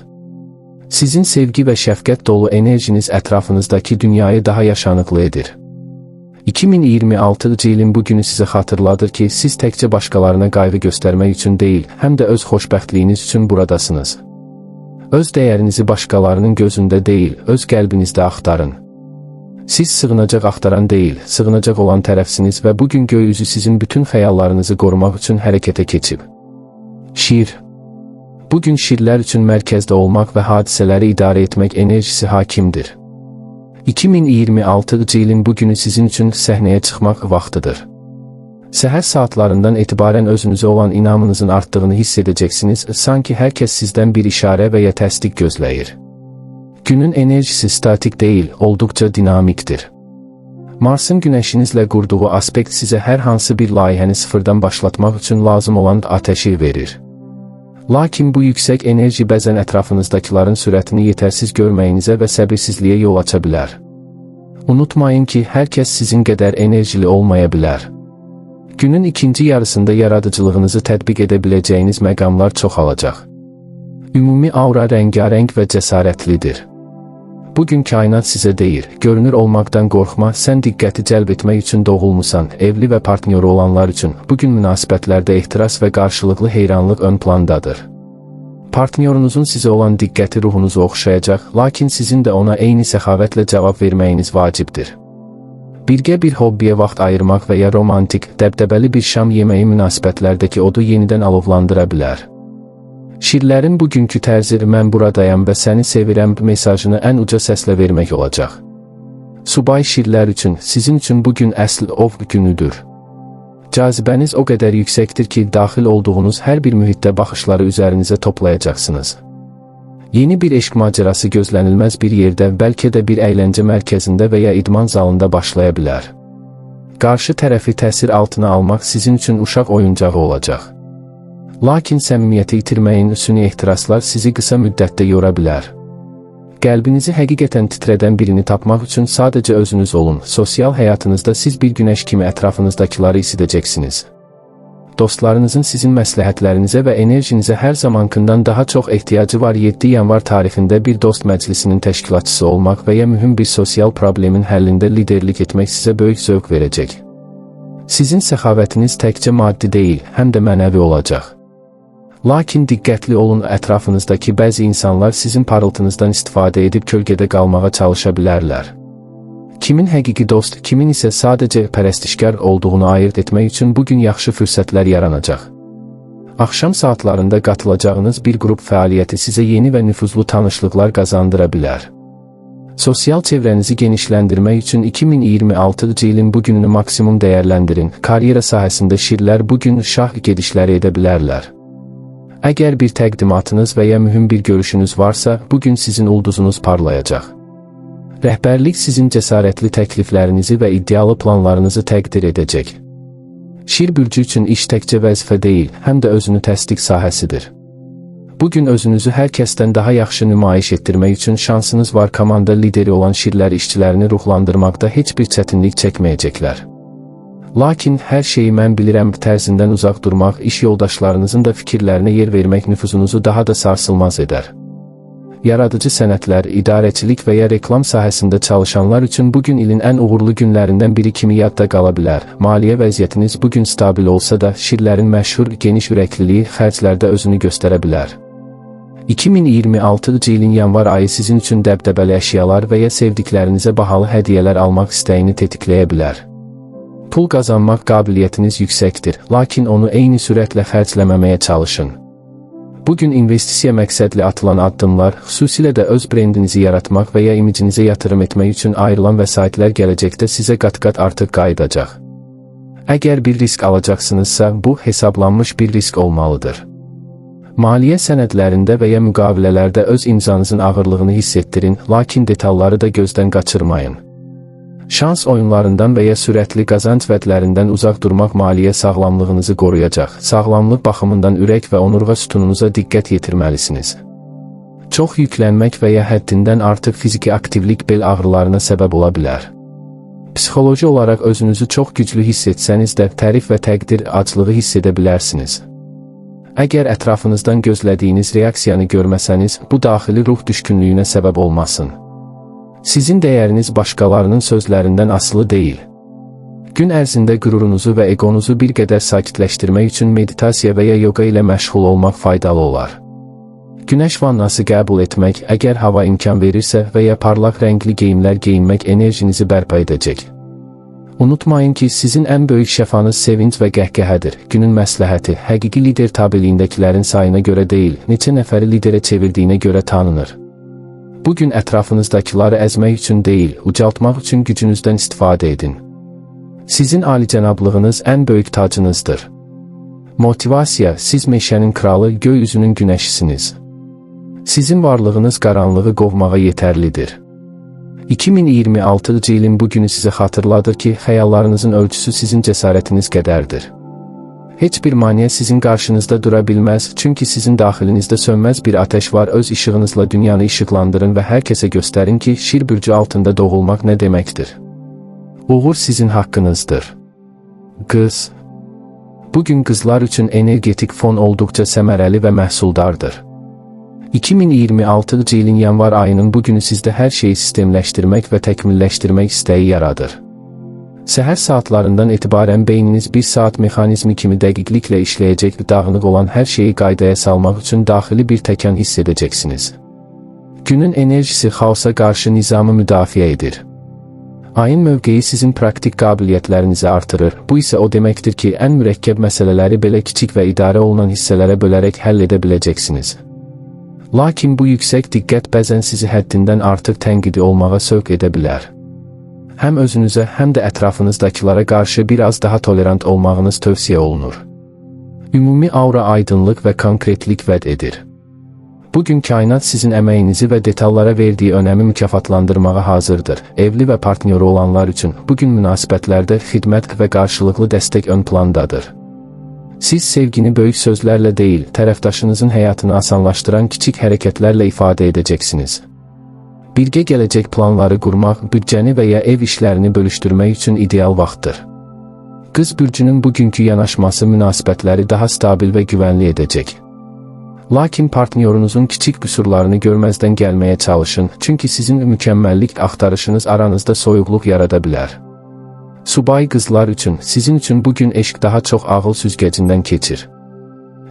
Sizin sevgi və şəfqət dolu enerjiniz ətrafınızdakı dünyayı daha yaşanıqlı edir. 2026-cı ilin bugünü sizə xatırladır ki, siz təkcə başqalarına qayğı göstərmək üçün deyil, həm də öz xoşbəxtliyiniz üçün buradasınız. Öz dəyərinizi başqalarının gözündə deyil, öz qəlbinizdə axtarın. Siz sığınacaq axtaran deyil, sığınacaq olan tərəfsiniz və bugün göy üzü sizin bütün xəyallarınızı qorumaq üçün hərəkətə keçib. Şiir. Bugün şirlər üçün mərkəzdə olmaq və hadisələri idarə etmək enerjisi hakimdir. 2026-cı ilin bugünü sizin üçün səhnəyə çıxmaq vaxtıdır. Səhər saatlarından etibarən özünüzə olan inamınızın artdığını hiss edəcəksiniz, sanki hər kəs sizdən bir işarə və ya təsdiq gözləyir. Günün enerjisi statik deyil, olduqca dinamikdir. Marsın günəşinizlə qurduğu aspekt sizə hər hansı bir layihəni sıfırdan başlatmaq üçün lazım olan atəşi verir. Lakin bu yüksək enerji bəzən ətrafınızdakiların sürətini yetərsiz görməyinizə və səbirsizliyə yol aça bilər. Unutmayın ki, hər kəs sizin qədər enerjili olmaya bilər. Günün ikinci yarısında yaradıcılığınızı tətbiq edə biləcəyiniz məqamlar çoxalacaq. Ümumi aura rəngarəng və cəsarətlidir. Bugün kainat sizə deyir, görünür olmaqdan qorxma, sən diqqəti cəlb etmək üçün doğulmusan. Evli və partnyoru olanlar üçün bugün münasibətlərdə ehtiras və qarşılıqlı heyranlıq ön plandadır. Partnyorunuzun sizə olan diqqəti ruhunuzu oxşayacaq, lakin sizin də ona eyni səxavətlə cavab verməyiniz vacibdir. Birgə bir hobbiyə vaxt ayırmaq və ya romantik, dəbdəbəli bir şam yeməyi münasibətlərdəki odu yenidən alovlandıra bilər. Şirlərin bugünkü tərzi mən buradayam və səni sevirəm mesajını ən uca səslə vermək olacaq. Subay şirlər üçün, sizin üçün bugün əsl ov günüdür. Cazibəniz o qədər yüksəkdir ki, daxil olduğunuz hər bir mühitdə baxışları üzərinizə toplayacaqsınız. Yeni bir eşq macerası gözlənilməz bir yerdə, bəlkə də bir əyləncə mərkəzində və ya idman zalında başlaya bilər. Qarşı tərəfi təsir altına almaq sizin üçün uşaq oyuncağı olacaq. Lakin səmimiyyəti itirməyin süni ehtiraslar sizi qısa müddətdə yora bilər. Qəlbinizi həqiqətən titrədən birini tapmaq üçün sadəcə özünüz olun. Sosial həyatınızda siz bir günəş kimi ətrafınızdakiları isidəcəksiniz. Dostlarınızın sizin məsləhətlərinizə və enerjinizə hər zamankından daha çox ehtiyacı var. 7 yanvar tarixində bir dost məclisinin təşkilatçısı olmaq və ya mühüm bir sosial problemin həllində liderlik etmək sizə böyük zövq verəcək. Sizin səxavətiniz təkcə maddi deyil, həm də mənəvi olacaq. Lakin diqqətli olun, ətrafınızdakı bəzi insanlar sizin parıltınızdan istifadə edib kölgədə qalmağa çalışa bilərlər. Kimin həqiqi dost, kimin isə sadəcə pərəstişkar olduğunu ayırt etmək üçün bugün yaxşı fürsətlər yaranacaq. Axşam saatlarında qatılacağınız bir qrup fəaliyyəti sizə yeni və nüfuzlu tanışlıqlar qazandıra bilər. Sosial çevrənizi genişləndirmək üçün 2026-cı ilin bugününü maksimum dəyərləndirin. Karyera sahəsində şirlər bugün şah gedişləri edə bilərlər. Əgər bir təqdimatınız və ya mühüm bir görüşünüz varsa, bugün sizin ulduzunuz parlayacaq. Rəhbərlik sizin cəsarətli təkliflərinizi və iddialı planlarınızı təqdir edəcək. Şir bürcü üçün iş təkcə vəzifə deyil, həm də özünü təsdiq sahəsidir. Bugün özünüzü hər kəsdən daha yaxşı nümayiş etdirmək üçün şansınız var. Komanda lideri olan şirlər işçilərini ruhlandırmaqda heç bir çətinlik çəkməyəcəklər. Lakin hər şeyi mən bilirəm tərzindən uzaq durmaq, iş yoldaşlarınızın da fikirlərinə yer vermək nüfuzunuzu daha da sarsılmaz edər. Yaradıcı sənətlər, idarəçilik və ya reklam sahəsində çalışanlar üçün bugün ilin ən uğurlu günlərindən biri kimi yadda qala bilər. Maliyyə vəziyyətiniz bugün stabil olsa da, şirlərin məşhur geniş ürəkliliyi xərclərdə özünü göstərə bilər. 2026-cı ilin yanvar ayı sizin üçün dəbdəbəli əşyalar və ya sevdiklərinizə bahalı hədiyyələr almaq istəyini tetikləyə bilər. Pul qazanmaq qabiliyyətiniz yüksəkdir, lakin onu eyni sürətlə xərcləməməyə çalışın. Bugün investisiya məqsədli atılan addımlar, xüsusilə də öz brendinizi yaratmaq və ya imicinizə yatırım etmək üçün ayrılan vəsaitlər gələcəkdə sizə qat-qat artıq qayıdacaq. Əgər bir risk alacaqsınızsa, bu hesablanmış bir risk olmalıdır. Maliyyə sənədlərində və ya müqavilələrdə öz imzanızın ağırlığını hiss etdirin, lakin detalları da gözdən qaçırmayın. Şans oyunlarından və ya sürətli qazanc vədlərindən uzaq durmaq maliyyə sağlamlığınızı qoruyacaq. Sağlamlıq baxımından ürək və onurğa sütununuza diqqət yetirməlisiniz. Çox yüklənmək və ya həddindən artıq fiziki aktivlik bel ağrılarına səbəb ola bilər. Psixoloji olaraq özünüzü çox güclü hiss etsəniz də tərif və təqdir aclığı hiss edə bilərsiniz. Əgər ətrafınızdan gözlədiyiniz reaksiyanı görməsəniz, bu daxili ruh düşkünlüyünə səbəb olmasın. Sizin dəyəriniz başqalarının sözlərindən asılı deyil. Gün ərzində qürurunuzu və egonuzu bir qədər sakitləşdirmək üçün meditasiya və ya yoga ilə məşğul olmaq faydalı olar. Günəş vannası qəbul etmək, əgər hava imkan verirsə və ya parlaq rəngli geyimlər geyinmək enerjinizi bərpa edəcək. Unutmayın ki, sizin ən böyük şəfanız sevinc və qəhqəhədir. Günün məsləhəti, həqiqi lider tabeliyindəkilərin sayına görə deyil, neçə nəfəri liderə çevirdiyinə görə tanınır. Bugün ətrafınızdakıları əzmək üçün deyil, ucaltmaq üçün gücünüzdən istifadə edin. Sizin alicənablığınız ən böyük tacınızdır. Motivasiya, siz meşənin kralı, göy üzünün günəşisiniz. Sizin varlığınız qaranlığı qovmağa yetərlidir. 2026-cı ilin bugünü sizə xatırladır ki, xəyallarınızın ölçüsü sizin cəsarətiniz qədərdir. Heç bir maneə sizin qarşınızda dura bilməz, çünki sizin daxilinizdə sönməz bir ateş var. Öz işığınızla dünyanı işıqlandırın və hər kəsə göstərin ki, şir bürcü altında doğulmaq nə deməkdir. Uğur sizin haqqınızdır. Qız. Bugün qızlar üçün energetik fon olduqca səmərəli və məhsuldardır. 2026-cı ilin yanvar ayının bugünü sizdə hər şeyi sistemləşdirmək və təkmilləşdirmək istəyi yaradır. Səhər saatlarından etibarən beyniniz bir saat mexanizmi kimi dəqiqliklə işləyəcək və dağınıq olan hər şeyi qaydaya salmaq üçün daxili bir təkan hiss edəcəksiniz. Günün enerjisi xaosa qarşı nizamı müdafiə edir. Ayın mövqeyi sizin praktik qabiliyyətlərinizi artırır. Bu isə o deməkdir ki, ən mürəkkəb məsələləri belə kiçik və idarə olunan hissələrə bölərək həll edə biləcəksiniz. Lakin bu yüksək diqqət bəzən sizi həddindən artıq tənqidi olmağa sövq edə bilər. Həm özünüzə, həm də ətrafınızdakilara qarşı biraz daha tolerant olmağınız tövsiyə olunur. Ümumi aura aydınlıq və konkretlik vəd edir. Bugün kainat sizin əməyinizi və detallara verdiyi önəmi mükafatlandırmağa hazırdır. Evli və partneri olanlar üçün bugün münasibətlərdə xidmət və qarşılıqlı dəstək ön plandadır. Siz sevgini böyük sözlərlə deyil, tərəfdaşınızın həyatını asanlaşdıran kiçik hərəkətlərlə ifadə edəcəksiniz. Birgə gələcək planları qurmaq, büdcəni və ya ev işlərini bölüşdürmək üçün ideal vaxtdır. Qız bürcünün bugünkü yanaşması münasibətləri daha stabil və güvənli edəcək. Lakin partnyorunuzun kiçik qüsurlarını görməzdən gəlməyə çalışın, çünki sizin mükəmməllik axtarışınız aranızda soyuqluq yarada bilər. Subay qızlar üçün, sizin üçün bugün eşq daha çox ağıl süzgəcindən keçir.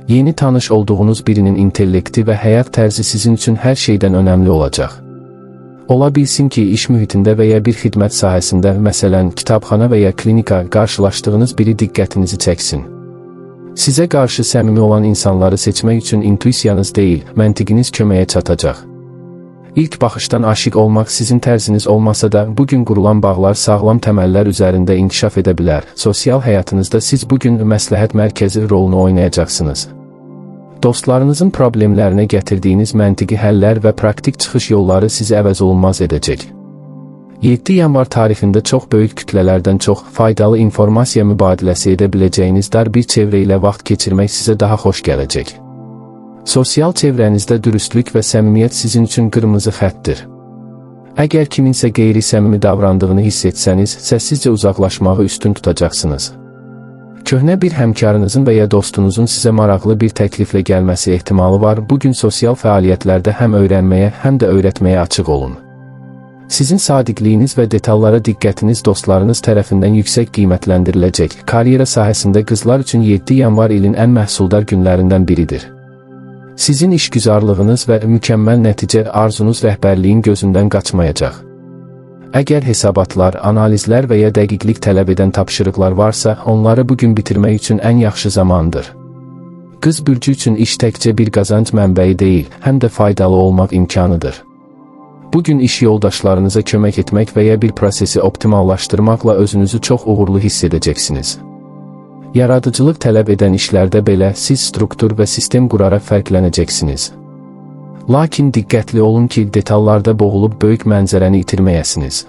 Yeni tanış olduğunuz birinin intellekti və həyat tərzi sizin üçün hər şeydən önəmli olacaq. Ola bilsin ki, iş mühitində və ya bir xidmət sahəsində, məsələn, kitabxana və ya klinika qarşılaşdığınız biri diqqətinizi çəksin. Sizə qarşı səmimi olan insanları seçmək üçün intuisiyanız deyil, məntiqiniz köməyə çatacaq. İlk baxışdan aşiq olmaq sizin tərziniz olmasa da, bugün qurulan bağlar sağlam təməllər üzərində inkişaf edə bilər. Sosial həyatınızda siz bugün məsləhət mərkəzi rolunu oynayacaqsınız. Dostlarınızın problemlərinə gətirdiyiniz məntiqi həllər və praktik çıxış yolları sizi əvəzolunmaz edəcək. 7 yanvar tarixində çox böyük kütlələrdən çox faydalı informasiya mübadiləsi edə biləcəyiniz dar bir çevrə ilə vaxt keçirmək sizə daha xoş gələcək. Sosial çevrənizdə dürüstlük və səmimiyyət sizin üçün qırmızı xəttdir. Əgər kiminsə qeyri-səmimi davrandığını hiss etsəniz, səssizcə uzaqlaşmağı üstün tutacaqsınız. Köhnə bir həmkarınızın və ya dostunuzun sizə maraqlı bir təkliflə gəlməsi ehtimalı var. Bugün sosial fəaliyyətlərdə həm öyrənməyə, həm də öyrətməyə açıq olun. Sizin sadiqliyiniz və detallara diqqətiniz dostlarınız tərəfindən yüksək qiymətləndiriləcək. Karyera sahəsində qızlar üçün 7 yanvar ilin ən məhsuldar günlərindən biridir. Sizin işgüzarlığınız və mükəmməl nəticə arzunuz rəhbərliyin gözündən qaçmayacaq. Əgər hesabatlar, analizlər və ya dəqiqlik tələb edən tapşırıqlar varsa, onları bugün bitirmək üçün ən yaxşı zamandır. Qız bürcü üçün iş təkcə bir qazanc mənbəyi deyil, həm də faydalı olmaq imkanıdır. Bugün iş yoldaşlarınıza kömək etmək və ya bir prosesi optimallaşdırmaqla özünüzü çox uğurlu hiss edəcəksiniz. Yaradıcılıq tələb edən işlərdə belə siz struktur və sistem quraraq fərqlənəcəksiniz. Lakin diqqətli olun ki, detallarda boğulub böyük mənzərəni itirməyəsiniz.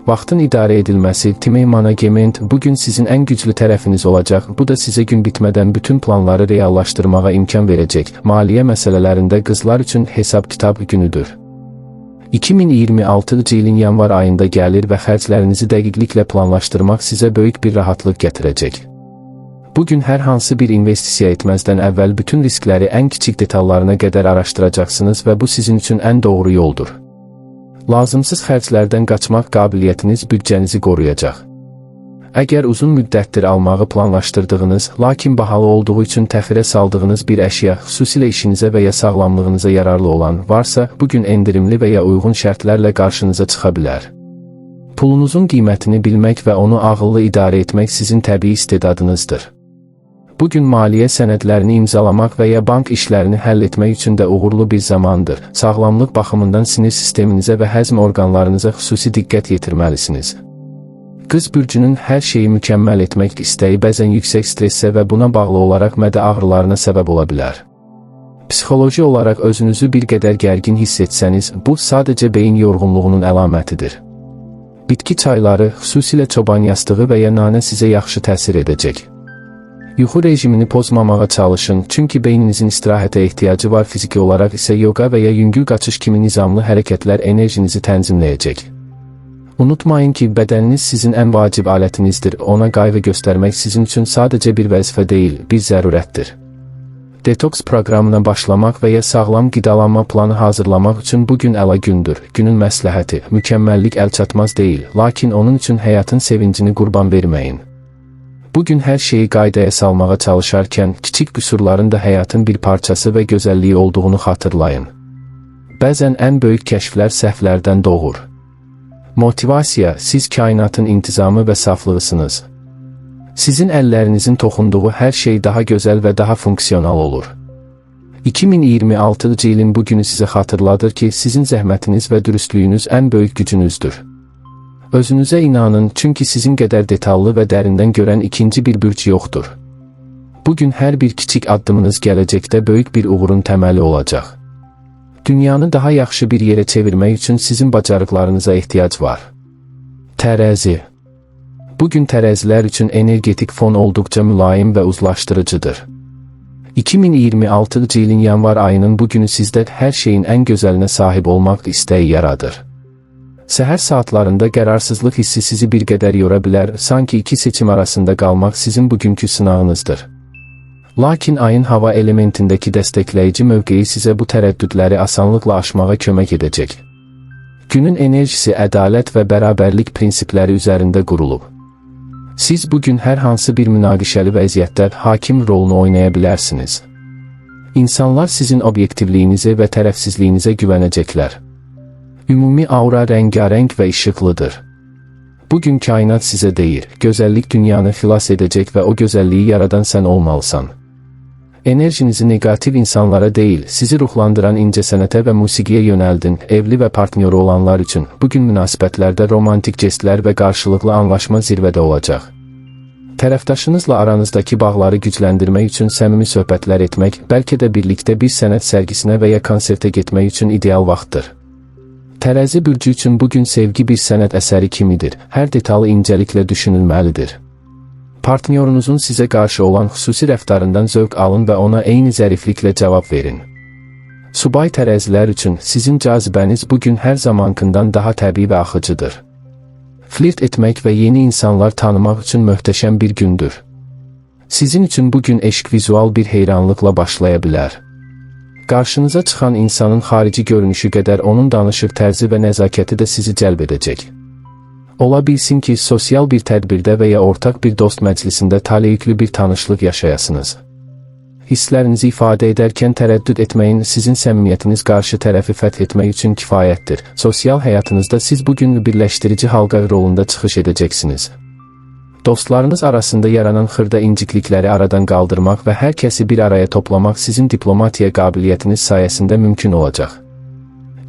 Vaxtın idarə edilməsi, time management bugün sizin ən güclü tərəfiniz olacaq. Bu da sizə gün bitmədən bütün planları reallaşdırmağa imkan verəcək. Maliyyə məsələlərində qızlar üçün hesab-kitab günüdür. 2026 ilin yanvar ayında gəlir və xərclərinizi dəqiqliklə planlaşdırmaq sizə böyük bir rahatlıq gətirəcək. Bugün hər hansı bir investisiya etməzdən əvvəl bütün riskləri ən kiçik detallarına qədər araşdıracaqsınız və bu sizin üçün ən doğru yoldur. Lazımsız xərclərdən qaçmaq qabiliyyətiniz büdcənizi qoruyacaq. Əgər uzun müddətdir almağı planlaşdırdığınız, lakin bahalı olduğu üçün təxirə saldığınız bir əşya, xüsusilə işinizə və ya sağlamlığınıza yararlı olan varsa, bugün endirimli və ya uyğun şərtlərlə qarşınıza çıxa bilər. Pulunuzun qiymətini bilmək və onu ağıllı idarə etmək sizin təbii istedadınızdır. Bugün maliyyə sənədlərini imzalamaq və ya bank işlərini həll etmək üçün də uğurlu bir zamandır. Sağlamlıq baxımından sinir sisteminizə və həzm orqanlarınıza xüsusi diqqət yetirməlisiniz. Qız bürcünün hər şeyi mükəmməl etmək istəyi bəzən yüksək stressə və buna bağlı olaraq mədə ağrılarına səbəb ola bilər. Psixoloji olaraq özünüzü bir qədər gərgin hiss etsəniz, bu sadəcə beyin yorğunluğunun əlamətidir. Bitki çayları, xüsusilə çoban yastığı və ya nanə sizə yaxşı təsir edəcək. Yuxu rejimini pozmamağa çalışın, çünki beyninizin istirahətə ehtiyacı var. Fiziki olaraq isə yoga və ya yüngül qaçış kimi nizamlı hərəkətlər enerjinizi tənzimləyəcək. Unutmayın ki, bədəniniz sizin ən vacib alətinizdir. Ona qayğı göstərmək sizin üçün sadəcə bir vəzifə deyil, bir zərurətdir. Detoks proqramına başlamaq və ya sağlam qidalanma planı hazırlamaq üçün bugün əla gündür. Günün məsləhəti, mükəmməllik əlçatmaz deyil, lakin onun üçün həyatın sevincini qurban verməyin. Bugün hər şeyi qaydaya salmağa çalışarkən, kiçik qüsurların da həyatın bir parçası və gözəlliyi olduğunu xatırlayın. Bəzən ən böyük kəşflər səhvlərdən doğur. Motivasiya, siz kainatın intizamı və saflığısınız. Sizin əllərinizin toxunduğu hər şey daha gözəl və daha funksional olur. 2026 ilin bugünü sizə xatırladır ki, sizin zəhmətiniz və dürüstlüyünüz ən böyük gücünüzdür. Özünüzə inanın, çünki sizin qədər detallı və dərindən görən ikinci bir bürc yoxdur. Bugün hər bir kiçik addımınız gələcəkdə böyük bir uğurun təməli olacaq. Dünyanı daha yaxşı bir yerə çevirmək üçün sizin bacarıqlarınıza ehtiyac var. Tərəzi. Bugün tərəzilər üçün energetik fon olduqca mülayim və uzlaşdırıcıdır. 2026 ilin yanvar ayının bugünü sizdə hər şeyin ən gözəlinə sahib olmaq istəyi yaradır. Səhər saatlarında qərarsızlıq hissi sizi bir qədər yora bilər, sanki iki seçim arasında qalmaq sizin bugünkü sınağınızdır. Lakin ayın hava elementindəki dəstəkləyici mövqeyi sizə bu tərəddüdləri asanlıqla aşmağa kömək edəcək. Günün enerjisi ədalət və bərabərlik prinsipləri üzərində qurulub. Siz bugün hər hansı bir münaqişəli vəziyyətdə hakim rolunu oynaya bilərsiniz. İnsanlar sizin obyektivliyinizə və tərəfsizliyinizə güvənəcəklər. Ümumi aura rəngarəng və işıqlıdır. Bugün kainat sizə deyir, gözəllik dünyanı xilas edəcək və o gözəlliyi yaradan sən olmalısan. Enerjinizi negativ insanlara deyil, sizi ruhlandıran incəsənətə və musiqiyə yönəldin. Evli və partnyoru olanlar üçün bugün münasibətlərdə romantik jestlər və qarşılıqlı anlaşma zirvədə olacaq. Tərəfdaşınızla aranızdakı bağları gücləndirmək üçün səmimi söhbətlər etmək, bəlkə də birlikdə bir sənət sərgisinə və ya konsertə getmək üçün ideal vaxtdır. Tərəzi bürcü üçün bugün sevgi bir sənət əsəri kimidir, hər detalı incəliklə düşünülməlidir. Partnyorunuzun sizə qarşı olan xüsusi rəftarından zövq alın və ona eyni zərifliklə cavab verin. Subay tərəzilər üçün sizin cazibəniz bugün hər zamankından daha təbii və axıcıdır. Flirt etmək və yeni insanlar tanımaq üçün möhtəşəm bir gündür. Sizin üçün bugün eşq vizual bir heyranlıqla başlaya bilər. Qarşınıza çıxan insanın xarici görünüşü qədər onun danışıq tərzi və nəzakəti də sizi cəlb edəcək. Ola bilsin ki, sosial bir tədbirdə və ya ortaq bir dost məclisində taleyüklü bir tanışlıq yaşayasınız. Hisslərinizi ifadə edərkən tərəddüd etməyin, sizin səmimiyyətiniz qarşı tərəfi fəth etmək üçün kifayətdir. Sosial həyatınızda siz bugün birləşdirici halqa rolunda çıxış edəcəksiniz. Dostlarınız arasında yaranan xırda inciklikləri aradan qaldırmaq və hər kəsi bir araya toplamaq sizin diplomatiya qabiliyyətiniz sayəsində mümkün olacaq.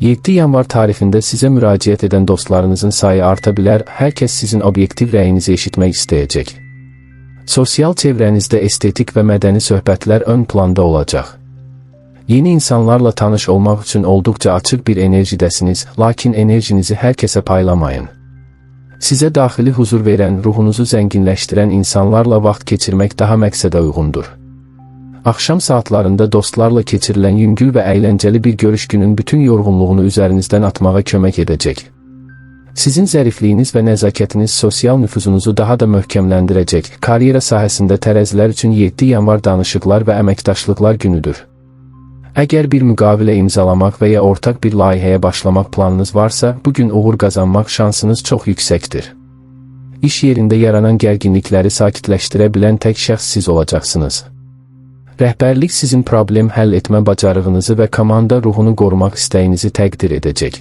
7 yanvar tarixində sizə müraciət edən dostlarınızın sayı arta bilər, hər kəs sizin obyektiv rəyinizi eşitmək istəyəcək. Sosial çevrənizdə estetik və mədəni söhbətlər ön planda olacaq. Yeni insanlarla tanış olmaq üçün olduqca açıq bir enerjidəsiniz, lakin enerjinizi hər kəsə paylamayın. Sizə daxili huzur verən, ruhunuzu zənginləşdirən insanlarla vaxt keçirmək daha məqsədə uyğundur. Axşam saatlarında dostlarla keçirilən yüngül və əyləncəli bir görüş günün bütün yorğunluğunu üzərinizdən atmağa kömək edəcək. Sizin zərifliyiniz və nəzakətiniz sosial nüfuzunuzu daha da möhkəmləndirəcək. Karyera sahəsində tərəzilər üçün 7 yanvar danışıqlar və əməkdaşlıqlar günüdür. Əgər bir müqavilə imzalamaq və ya ortaq bir layihəyə başlamaq planınız varsa, bugün uğur qazanmaq şansınız çox yüksəkdir. İş yerində yaranan gərginlikləri sakitləşdirə bilən tək şəxs siz olacaqsınız. Rəhbərlik sizin problem həll etmə bacarığınızı və komanda ruhunu qorumaq istəyinizi təqdir edəcək.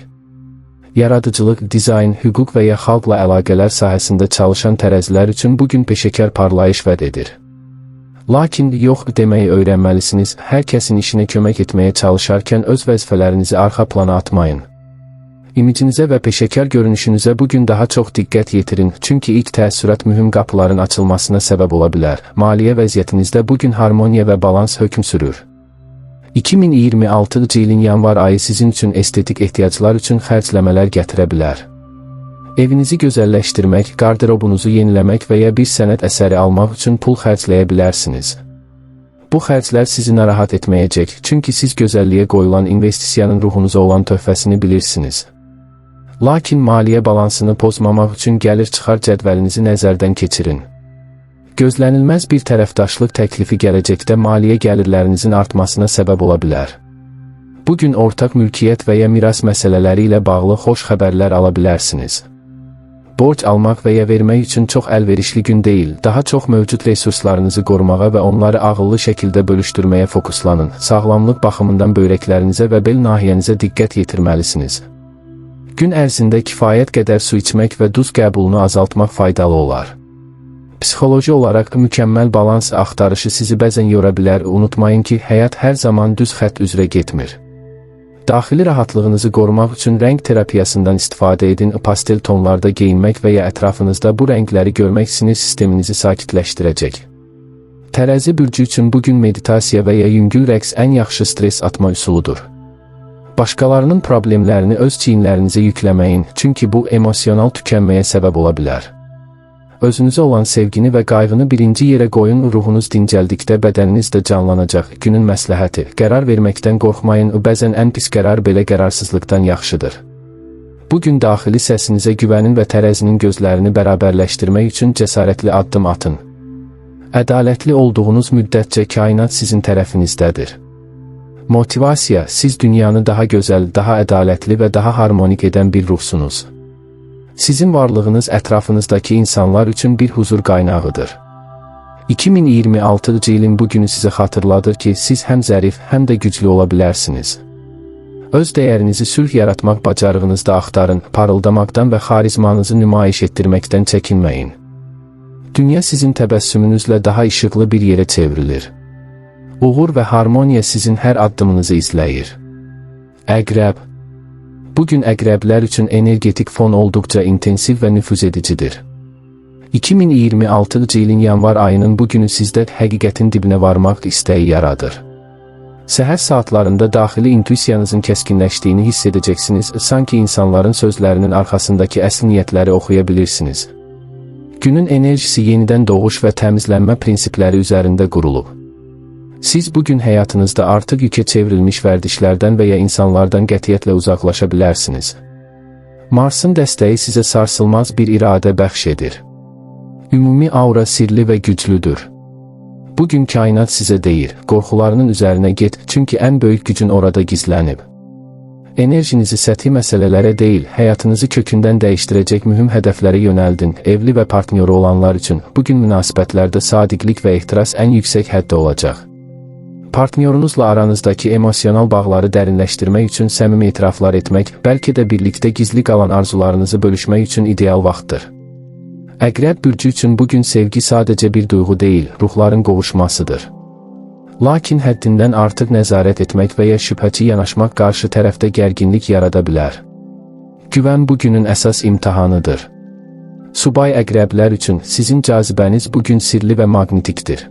Yaradıcılıq, dizayn, hüquq və ya xalqla əlaqələr sahəsində çalışan tərəzilər üçün bugün peşəkar parlayış vəd edir. Lakin yox deməyi öyrənməlisiniz, hər kəsin işinə kömək etməyə çalışarkən öz vəzifələrinizi arxa plana atmayın. İmicinizə və peşəkar görünüşünüzə bugün daha çox diqqət yetirin, çünki ilk təəssürat mühüm qapıların açılmasına səbəb ola bilər. Maliyyə vəziyyətinizdə bugün harmoniya və balans hökm sürür. 2026-cı ilin yanvar ayı sizin üçün estetik ehtiyaclar üçün xərcləmələr gətirə bilər. Evinizi gözəlləşdirmək, qarderobunuzu yeniləmək və ya bir sənət əsəri almaq üçün pul xərcləyə bilərsiniz. Bu xərclər sizi narahat etməyəcək, çünki siz gözəlliyə qoyulan investisiyanın ruhunuza olan töhfəsini bilirsiniz. Lakin maliyyə balansını pozmamaq üçün gəlir-çıxar cədvəlinizi nəzərdən keçirin. Gözlənilməz bir tərəfdaşlıq təklifi gələcəkdə maliyyə gəlirlərinizin artmasına səbəb ola bilər. Bugün ortaq mülkiyyət və ya miras məsələləri ilə bağlı xoş xəbərlər ala bilərsiniz. Borc almaq və ya vermək üçün çox əlverişli gün deyil, daha çox mövcud resurslarınızı qorumağa və onları ağıllı şəkildə bölüşdürməyə fokuslanın. Sağlamlıq baxımından böyrəklərinizə və bel nahiyənizə diqqət yetirməlisiniz. Gün ərzində kifayət qədər su içmək və duz qəbulunu azaltmaq faydalı olar. Psixoloji olaraq mükəmməl balans axtarışı sizi bəzən yora bilər. Unutmayın ki, həyat hər zaman düz xətt üzrə getmir. Daxili rahatlığınızı qorumaq üçün rəng terapiyasından istifadə edin. Pastel tonlarda geyinmək və ya ətrafınızda bu rəngləri görmək sinir sisteminizi sakitləşdirəcək. Tərəzi bürcü üçün bugün meditasiya və ya yüngül rəqs ən yaxşı stres atma üsuludur. Başqalarının problemlərini öz çiyinlərinizə yükləməyin, çünki bu emosional tükənməyə səbəb ola bilər. Özünüzə olan sevgini və qayğını birinci yerə qoyun, ruhunuz dincəldikdə bədəniniz də canlanacaq. Günün məsləhəti, qərar verməkdən qorxmayın, bəzən ən pis qərar belə qərarsızlıqdan yaxşıdır. Bugün daxili səsinizə güvənin və tərəzinin gözlərini bərabərləşdirmək üçün cəsarətli addım atın. Ədalətli olduğunuz müddətcə kainat sizin tərəfinizdədir. Motivasiya, siz dünyanı daha gözəl, daha ədalətli və daha harmonik edən bir ruhsunuz. Sizin varlığınız ətrafınızdakı insanlar üçün bir huzur qaynağıdır. 2026-cı ilin bugünü sizə xatırladır ki, siz həm zərif, həm də güclü ola bilərsiniz. Öz dəyərinizi sülh yaratmaq bacarığınızda axtarın, parıldamaqdan və xarizmanızı nümayiş etdirməkdən çəkinməyin. Dünya sizin təbəssümünüzlə daha işıqlı bir yerə çevrilir. Uğur və harmoniya sizin hər addımınızı izləyir. Əqrəb. Bugün əqrəblər üçün energetik fon olduqca intensiv və nüfuz edicidir. 2026-cı ilin yanvar ayının bugünü sizdə həqiqətin dibinə varmaq istəyi yaradır. Səhər saatlarında daxili intuisiyanızın kəskinləşdiyini hiss edəcəksiniz, sanki insanların sözlərinin arxasındakı əsl niyyətləri oxuya bilirsiniz. Günün enerjisi yenidən doğuş və təmizlənmə prinsipləri üzərində qurulub. Siz bugün həyatınızda artıq yükə çevrilmiş vərdişlərdən və ya insanlardan qətiyyətlə uzaqlaşa bilərsiniz. Marsın dəstəyi sizə sarsılmaz bir iradə bəxş edir. Ümumi aura sirli və güclüdür. Bugün kainat sizə deyir, qorxularının üzərinə get, çünki ən böyük gücün orada gizlənib. Enerjinizi səthi məsələlərə deyil, həyatınızı kökündən dəyişdirəcək mühüm hədəflərə yönəldin. Evli və partnyoru olanlar üçün bugün münasibətlərdə sadiqlik və ehtiras ən yüksək həddə olacaq. Partnyorunuzla aranızdakı emosional bağları dərinləşdirmək üçün səmimi etiraflar etmək, bəlkə də birlikdə gizli qalan arzularınızı bölüşmək üçün ideal vaxtdır. Əqrəb bürcü üçün bugün sevgi sadəcə bir duyğu deyil, ruhların qovuşmasıdır. Lakin həddindən artıq nəzarət etmək və ya şübhəçi yanaşmaq qarşı tərəfdə gərginlik yarada bilər. Güvən bugünün əsas imtahanıdır. Subay əqrəblər üçün sizin cazibəniz bugün sirli və maqnetikdir.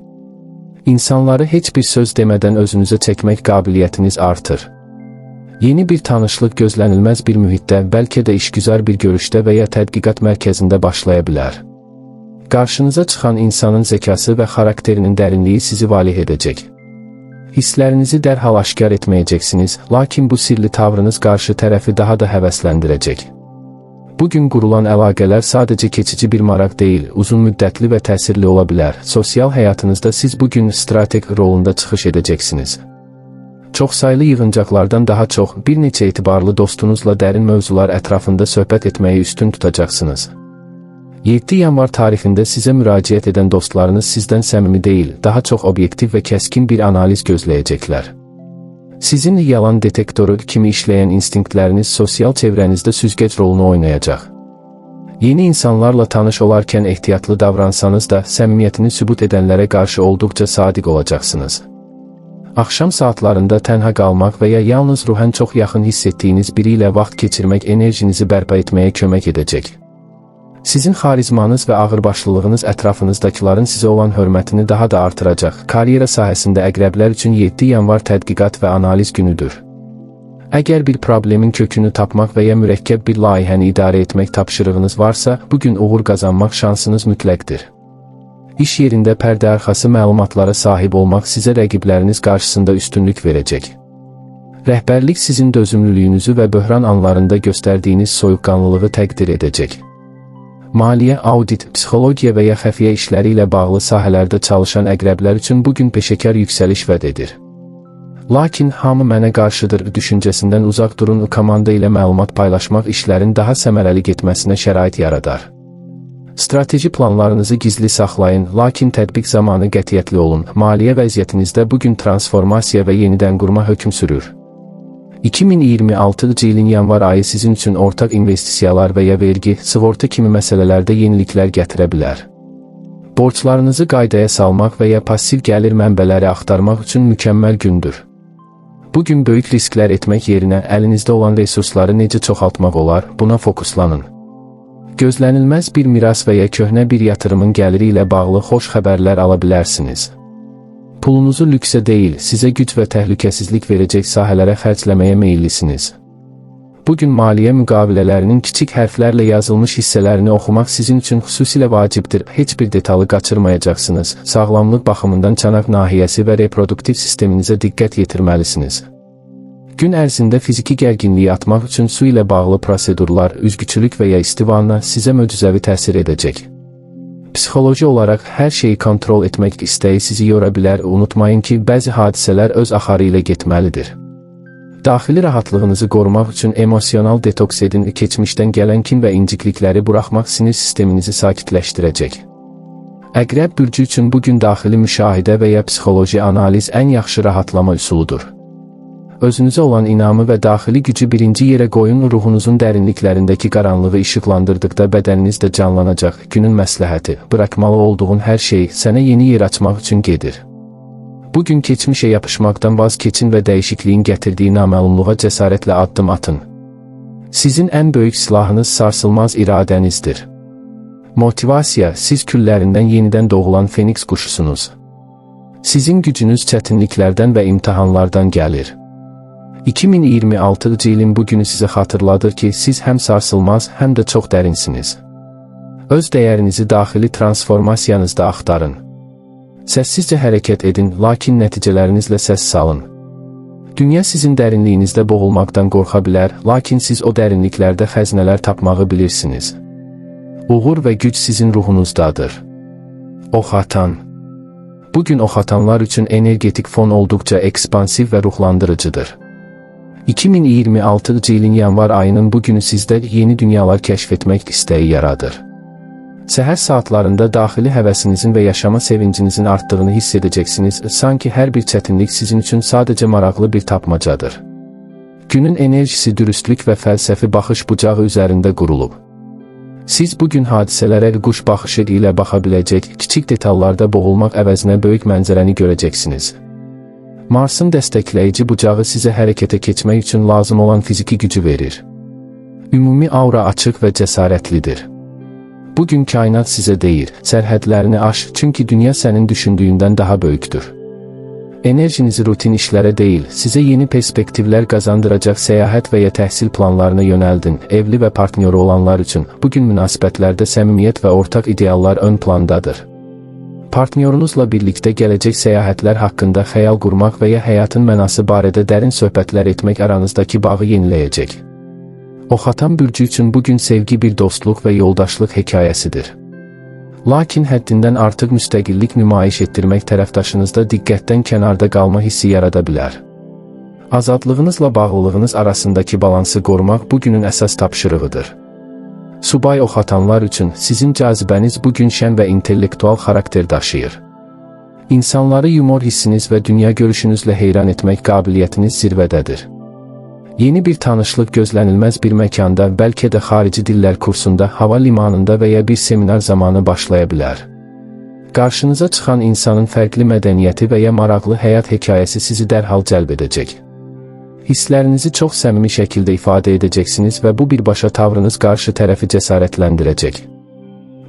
İnsanları heç bir söz demədən özünüzə çəkmək qabiliyyətiniz artır. Yeni bir tanışlıq gözlənilməz bir mühitdə, bəlkə də işgüzar bir görüşdə və ya tədqiqat mərkəzində başlaya bilər. Qarşınıza çıxan insanın zəkası və xarakterinin dərinliyi sizi valeh edəcək. Hisslərinizi dərhal aşkar etməyəcəksiniz, lakin bu sirli tavrınız qarşı tərəfi daha da həvəsləndirəcək. Bugün qurulan əlaqələr sadəcə keçici bir maraq deyil, uzun müddətli və təsirli ola bilər. Sosial həyatınızda siz bugün strateq rolunda çıxış edəcəksiniz. Çoxsaylı yığıncaqlardan daha çox, bir neçə etibarlı dostunuzla dərin mövzular ətrafında söhbət etməyi üstün tutacaqsınız. 7 yanvar tarixində sizə müraciət edən dostlarınız sizdən səmimi deyil, daha çox obyektiv və kəskin bir analiz gözləyəcəklər. Sizin yalan detektoru kimi işləyən instinktləriniz sosial çevrənizdə süzgəc rolunu oynayacaq. Yeni insanlarla tanış olarkən ehtiyatlı davransanız da, səmimiyyətini sübut edənlərə qarşı olduqca sadiq olacaqsınız. Axşam saatlarında tənha qalmaq və ya yalnız ruhən çox yaxın hiss etdiyiniz biri ilə vaxt keçirmək enerjinizi bərpa etməyə kömək edəcək. Sizin xarizmanız və ağırbaşlılığınız ətrafınızdakıların sizə olan hörmətini daha da artıracaq. Karyera sahəsində əqrəblər üçün 7 yanvar tədqiqat və analiz günüdür. Əgər bir problemin kökünü tapmaq və ya mürəkkəb bir layihəni idarə etmək tapşırığınız varsa, bugün uğur qazanmaq şansınız mütləqdir. İş yerində pərdə arxası məlumatlara sahib olmaq sizə rəqibləriniz qarşısında üstünlük verəcək. Rəhbərlik sizin dözümlülüyünüzü və böhran anlarında göstərdiyiniz soyuqqanlılığı təqdir edəcək. Maliyyə, audit, psixologiya və ya xəfiyyə işləri ilə bağlı sahələrdə çalışan əqrəblər üçün bugün peşəkar yüksəliş vəd edir. Lakin hamı mənə qarşıdır düşüncəsindən uzaq durun, komanda ilə məlumat paylaşmaq işlərin daha səmərəli getməsinə şərait yaradar. Strateji planlarınızı gizli saxlayın, lakin tətbiq zamanı qətiyyətli olun. Maliyyə vəziyyətinizdə bugün transformasiya və yenidən qurma hökm sürür. 2026-cı ilin yanvar ayı sizin üçün ortaq investisiyalar və ya vergi, sığorta kimi məsələlərdə yeniliklər gətirə bilər. Borclarınızı qaydaya salmaq və ya passiv gəlir mənbələri axtarmaq üçün mükəmməl gündür. Bugün böyük risklər etmək yerinə əlinizdə olan resursları necə çoxaltmaq olar, buna fokuslanın. Gözlənilməz bir miras və ya köhnə bir yatırımın gəliri ilə bağlı xoş xəbərlər ala bilərsiniz. Pulunuzu lüksə deyil, sizə güc və təhlükəsizlik verəcək sahələrə xərcləməyə meyillisiniz. Bugün maliyyə müqavilələrinin kiçik hərflərlə yazılmış hissələrini oxumaq sizin üçün xüsusilə vacibdir. Heç bir detalı qaçırmayacaqsınız. Sağlamlıq baxımından çanaq nahiyəsi və reproduktiv sisteminizə diqqət yetirməlisiniz. Gün ərzində fiziki gərginliyi atmaq üçün su ilə bağlı prosedurlar, üzgüçülük və ya istivanla sizə möcüzəvi təsir edəcək. Psixoloji olaraq hər şeyi kontrol etmək istəyi sizi yora bilər. Unutmayın ki, bəzi hadisələr öz axarı ilə getməlidir. Daxili rahatlığınızı qorumaq üçün emosional detoks edin. Keçmişdən gələn kin və inciklikləri buraxmaq sinir sisteminizi sakitləşdirəcək. Əqrəb bürcü üçün bugün daxili müşahidə və ya psixoloji analiz ən yaxşı rahatlama üsuludur. Özünüzə olan inamı və daxili gücü birinci yerə qoyun. Ruhunuzun dərinliklərindəki qaranlığı işıqlandırdıqda bədəniniz də canlanacaq. Günün məsləhəti, bırakmalı olduğun hər şey sənə yeni yer açmaq üçün gedir. Bugün keçmişə yapışmaqdan vaz keçin və dəyişikliyin gətirdiyi naməlumluğa cəsarətlə addım atın. Sizin ən böyük silahınız sarsılmaz iradənizdir. Motivasiya, siz küllərindən yenidən doğulan Feniks quşusunuz. Sizin gücünüz çətinliklərdən və imtahanlardan gəlir. 2026-cı ilin bugünü sizə xatırladır ki, siz həm sarsılmaz, həm də çox dərinsiniz. Öz dəyərinizi daxili transformasiyanızda axtarın. Səssizcə hərəkət edin, lakin nəticələrinizlə səs salın. Dünya sizin dərinliyinizdə boğulmaqdan qorxa bilər, lakin siz o dərinliklərdə xəzinələr tapmağı bilirsiniz. Uğur və güc sizin ruhunuzdadır. Ox atan. Bugün ox atanlar üçün energetik fon olduqca ekspansiv və ruhlandırıcıdır. 2026-cı ilin yanvar ayının bugünü sizdə yeni dünyalar kəşf etmək istəyi yaradır. Səhər saatlarında daxili həvəsinizin və yaşama sevincinizin artdığını hiss edəcəksiniz, sanki hər bir çətinlik sizin üçün sadəcə maraqlı bir tapmacadır. Günün enerjisi dürüstlük və fəlsəfi baxış bucağı üzərində qurulub. Siz bugün hadisələrə quş baxışı ilə baxa biləcək, kiçik detallarda boğulmaq əvəzinə böyük mənzərəni görəcəksiniz. Marsın dəstəkləyici bucağı sizə hərəkətə keçmək üçün lazım olan fiziki gücü verir. Ümumi aura açıq və cəsarətlidir. Bugün kainat sizə deyir, sərhədlərini aş, çünki dünya sənin düşündüyündən daha böyükdür. Enerjinizi rutin işlərə deyil, sizə yeni perspektivlər qazandıracaq səyahət və ya təhsil planlarına yönəldin. Evli və partnyoru olanlar üçün bugün münasibətlərdə səmimiyyət və ortaq ideallar ön plandadır. Partnyorunuzla birlikdə gələcək səyahətlər haqqında xəyal qurmaq və ya həyatın mənası barədə dərin söhbətlər etmək aranızdakı bağı yeniləyəcək. Ox atan bürcü üçün bugün sevgi bir dostluq və yoldaşlıq hekayəsidir. Lakin həddindən artıq müstəqillik nümayiş etdirmək tərəfdaşınızda diqqətdən kənarda qalma hissi yarada bilər. Azadlığınızla bağlılığınız arasındakı balansı qorumaq bugünün əsas tapşırığıdır. Subay ox atanlar üçün sizin cazibəniz bugün şən və intellektual xarakter daşıyır. İnsanları yumor hissiniz və dünya görüşünüzlə heyran etmək qabiliyyətiniz zirvədədir. Yeni bir tanışlıq gözlənilməz bir məkanda, bəlkə də xarici dillər kursunda, hava limanında və ya bir seminar zamanı başlaya bilər. Qarşınıza çıxan insanın fərqli mədəniyyəti və ya maraqlı həyat hekayəsi sizi dərhal cəlb edəcək. Hisslərinizi çox səmimi şəkildə ifadə edəcəksiniz və bu birbaşa tavrınız qarşı tərəfi cəsarətləndirəcək.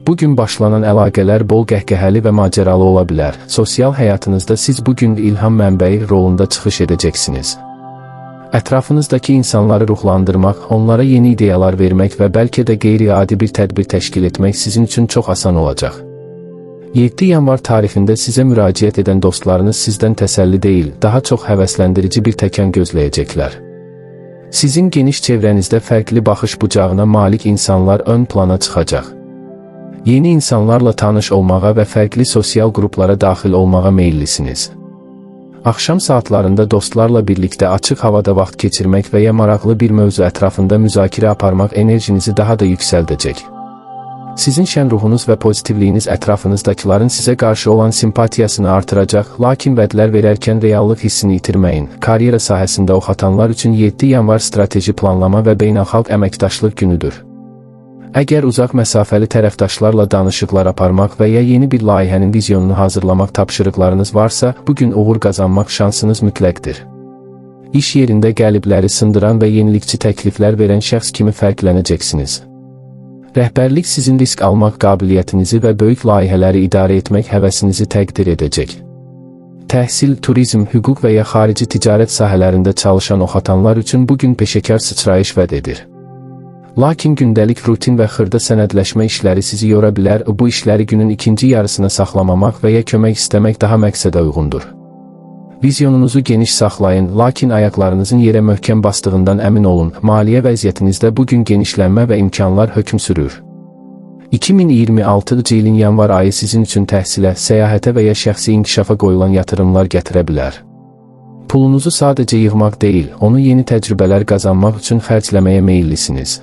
Bugün başlanan əlaqələr bol qəhqəhəli və macəralı ola bilər. Sosial həyatınızda siz bugün ilham mənbəyi rolunda çıxış edəcəksiniz. Ətrafınızdakı insanları ruhlandırmaq, onlara yeni ideyalar vermək və bəlkə də qeyri-adi bir tədbir təşkil etmək sizin üçün çox asan olacaq. 7 yanvar tarixində sizə müraciət edən dostlarınız sizdən təsəlli deyil, daha çox həvəsləndirici bir təkan gözləyəcəklər. Sizin geniş çevrənizdə fərqli baxış bucağına malik insanlar ön plana çıxacaq. Yeni insanlarla tanış olmağa və fərqli sosial qruplara daxil olmağa meyillisiniz. Axşam saatlarında dostlarla birlikdə açıq havada vaxt keçirmək və ya maraqlı bir mövzu ətrafında müzakirə aparmaq enerjinizi daha da yüksəldəcək. Sizin şən ruhunuz və pozitivliyiniz ətrafınızdakiların sizə qarşı olan simpatiyasını artıracaq, lakin vədlər verərkən reallıq hissini itirməyin. Karyera sahəsində ox atanlar üçün 7 yanvar strateji planlama və beynəlxalq əməkdaşlıq günüdür. Əgər uzaq məsafəli tərəfdaşlarla danışıqlar aparmaq və ya yeni bir layihənin vizyonunu hazırlamaq tapşırıqlarınız varsa, bugün uğur qazanmaq şansınız mütləqdir. İş yerində qəlibləri sındıran və yenilikçi təkliflər verən şəxs kimi fərqlənəcəksiniz. Rəhbərlik sizin risk almaq qabiliyyətinizi və böyük layihələri idarə etmək həvəsinizi təqdir edəcək. Təhsil, turizm, hüquq və ya xarici ticarət sahələrində çalışan ox atanlar üçün bugün peşəkar sıçrayış vəd edir. Lakin gündəlik rutin və xırda sənədləşmə işləri sizi yora bilər, bu işləri günün ikinci yarısına saxlamamaq və ya kömək istəmək daha məqsədə uyğundur. Vizyonunuzu geniş saxlayın, lakin ayaqlarınızın yerə möhkəm bastığından əmin olun. Maliyyə vəziyyətinizdə bugün genişlənmə və imkanlar hökm sürür. 2026-cı ilin yanvar ayı sizin üçün təhsilə, səyahətə və ya şəxsi inkişafa qoyulan yatırımlar gətirə bilər. Pulunuzu sadəcə yığmaq deyil, onu yeni təcrübələr qazanmaq üçün xərcləməyə meyillisiniz.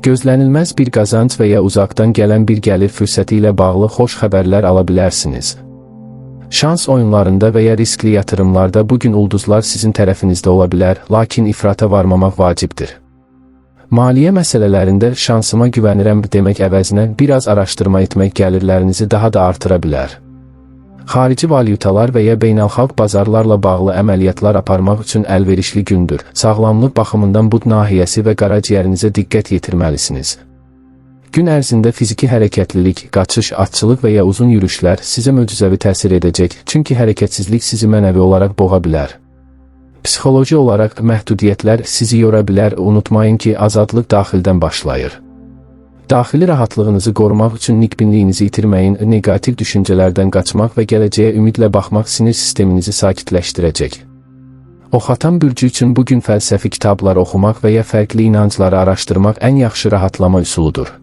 Gözlənilməz bir qazanc və ya uzaqdan gələn bir gəlir fürsəti ilə bağlı xoş xəbərlər ala bilərsiniz. Şans oyunlarında və ya riskli yatırımlarda bugün ulduzlar sizin tərəfinizdə ola bilər, lakin ifrata varmamaq vacibdir. Maliyyə məsələlərində şansıma güvənirəm demək əvəzinə biraz araşdırma etmək gəlirlərinizi daha da artıra bilər. Xarici valyutalar və ya beynəlxalq bazarlarla bağlı əməliyyatlar aparmaq üçün əlverişli gündür. Sağlamlıq baxımından bud nahiyəsi və qaraciyərinizə diqqət yetirməlisiniz. Gün ərzində fiziki hərəkətlilik, qaçış, atçılıq və ya uzun yürüşlər sizə möcüzəvi təsir edəcək, çünki hərəkətsizlik sizi mənəvi olaraq boğa bilər. Psixoloji olaraq məhdudiyyətlər sizi yora bilər, unutmayın ki, azadlıq daxildən başlayır. Daxili rahatlığınızı qorumaq üçün nikbinliyinizi itirməyin, negativ düşüncələrdən qaçmaq və gələcəyə ümidlə baxmaq sinir sisteminizi sakitləşdirəcək. Oxatan bürcü üçün bugün fəlsəfi kitablar oxumaq və ya fərqli inancları araşdırmaq ən yaxşı rahatlama üsuludur.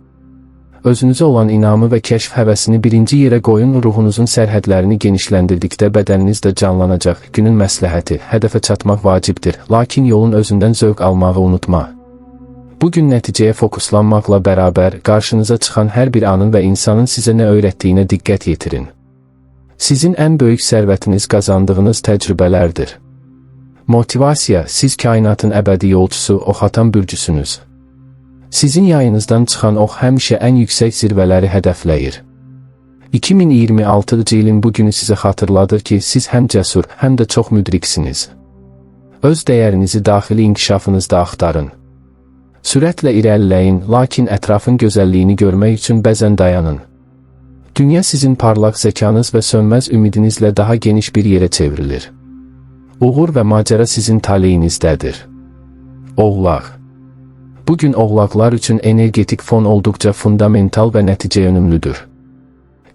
Özünüzə olan inamı və kəşf həvəsini birinci yerə qoyun, ruhunuzun sərhədlərini genişləndirdikdə bədəniniz də canlanacaq. Günün məsləhəti, hədəfə çatmaq vacibdir, lakin yolun özündən zövq almağı unutma. Bugün nəticəyə fokuslanmaqla bərabər, qarşınıza çıxan hər bir anın və insanın sizə nə öyrətdiyinə diqqət yetirin. Sizin ən böyük sərvətiniz qazandığınız təcrübələrdir. Motivasiya, siz kainatın əbədi yolcusu, oxatan bürcüsünüz. Sizin yayınızdan çıxan ox həmişə ən yüksək zirvələri hədəfləyir. 2026-cı ilin bugünü sizə xatırladır ki, siz həm cəsur, həm də çox müdriksiniz. Öz dəyərinizi daxili inkişafınızda axtarın. Sürətlə irəliləyin, lakin ətrafın gözəlliyini görmək üçün bəzən dayanın. Dünya sizin parlaq zəkanız və sönməz ümidinizlə daha geniş bir yerə çevrilir. Uğur və macəra sizin taleyinizdədir. Oğlaq. Bugün oğlaqlar üçün energetik fon olduqca fundamental və nəticə yönümlüdür.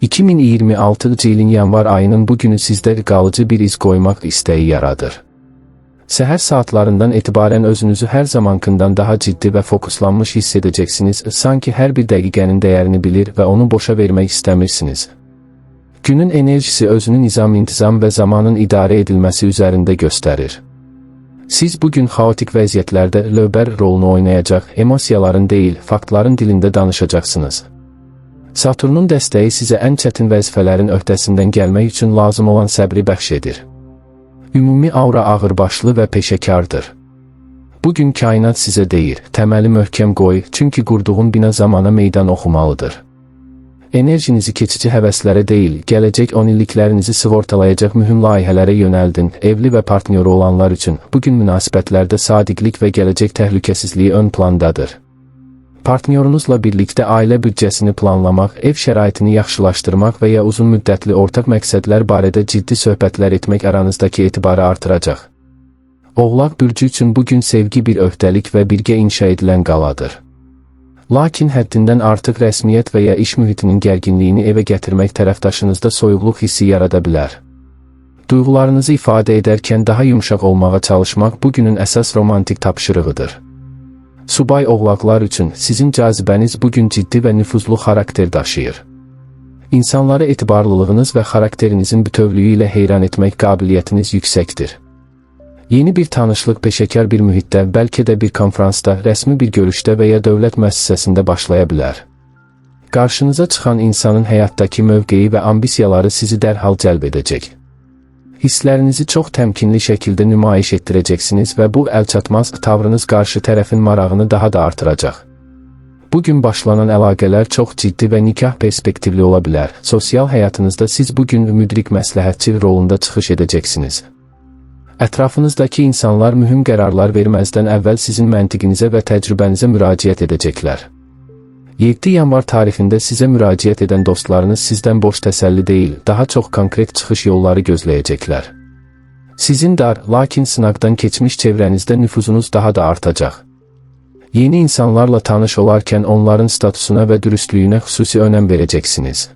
2026-cı ilin yanvar ayının bugünü sizdə qalıcı bir iz qoymaq istəyi yaradır. Səhər saatlarından etibarən özünüzü hər zamankından daha ciddi və fokuslanmış hiss edəcəksiniz, sanki hər bir dəqiqənin dəyərini bilir və onu boşa vermək istəmirsiniz. Günün enerjisi özünü nizam-intizam və zamanın idarə edilməsi üzərində göstərir. Siz bugün xaotik vəziyyətlərdə lövbər rolunu oynayacaq, emosiyaların deyil, faktların dilində danışacaqsınız. Saturnun dəstəyi sizə ən çətin vəzifələrin öhdəsindən gəlmək üçün lazım olan səbri bəxş edir. Ümumi aura ağırbaşlı və peşəkardır. Bugün kainat sizə deyir, təməli möhkəm qoy, çünki qurduğun bina zamana meydan oxumalıdır. Enerjinizi keçici həvəslərə deyil, gələcək 10 illiklərinizi sığortalayacaq mühüm layihələrə yönəldin. Evli və partnyoru olanlar üçün bugün münasibətlərdə sadiqlik və gələcək təhlükəsizliyi ön plandadır. Partnyorunuzla birlikdə ailə büdcəsini planlamaq, ev şəraitini yaxşılaşdırmaq və ya uzun müddətli ortaq məqsədlər barədə ciddi söhbətlər etmək aranızdakı etibarı artıracaq. Oğlaq bürcü üçün bugün sevgi bir öhdəlik və birgə inşa edilən qaladır. Lakin həddindən artıq rəsmiyyət və ya iş mühitinin gərginliyini evə gətirmək tərəfdaşınızda soyuqluq hissi yarada bilər. Duyğularınızı ifadə edərkən daha yumşaq olmağa çalışmaq bugünün əsas romantik tapşırığıdır. Subay oğlaqlar üçün sizin cazibəniz bugün ciddi və nüfuzlu xarakter daşıyır. İnsanlara etibarlılığınız və xarakterinizin bütövlüyü ilə heyran etmək qabiliyyətiniz yüksəkdir. Yeni bir tanışlıq peşəkar bir mühitdə, bəlkə də bir konfransda, rəsmi bir görüşdə və ya dövlət müəssisəsində başlaya bilər. Qarşınıza çıxan insanın həyatdakı mövqeyi və ambisiyaları sizi dərhal cəlb edəcək. Hisslərinizi çox təmkinli şəkildə nümayiş etdirəcəksiniz və bu əlçatmaz tavrınız qarşı tərəfin marağını daha da artıracaq. Bugün başlanan əlaqələr çox ciddi və nikah perspektivli ola bilər. Sosial həyatınızda siz bugün müdrik məsləhətçi rolunda çıxış edəcəksiniz. Ətrafınızdakı insanlar mühüm qərarlar verməzdən əvvəl sizin məntiqinizə və təcrübənizə müraciət edəcəklər. 7 yanvar tarixində sizə müraciət edən dostlarınız sizdən boş təsəlli deyil, daha çox konkret çıxış yolları gözləyəcəklər. Sizin dar, lakin sınaqdan keçmiş çevrənizdə nüfuzunuz daha da artacaq. Yeni insanlarla tanış olarkən onların statusuna və dürüstlüyünə xüsusi önəm verəcəksiniz.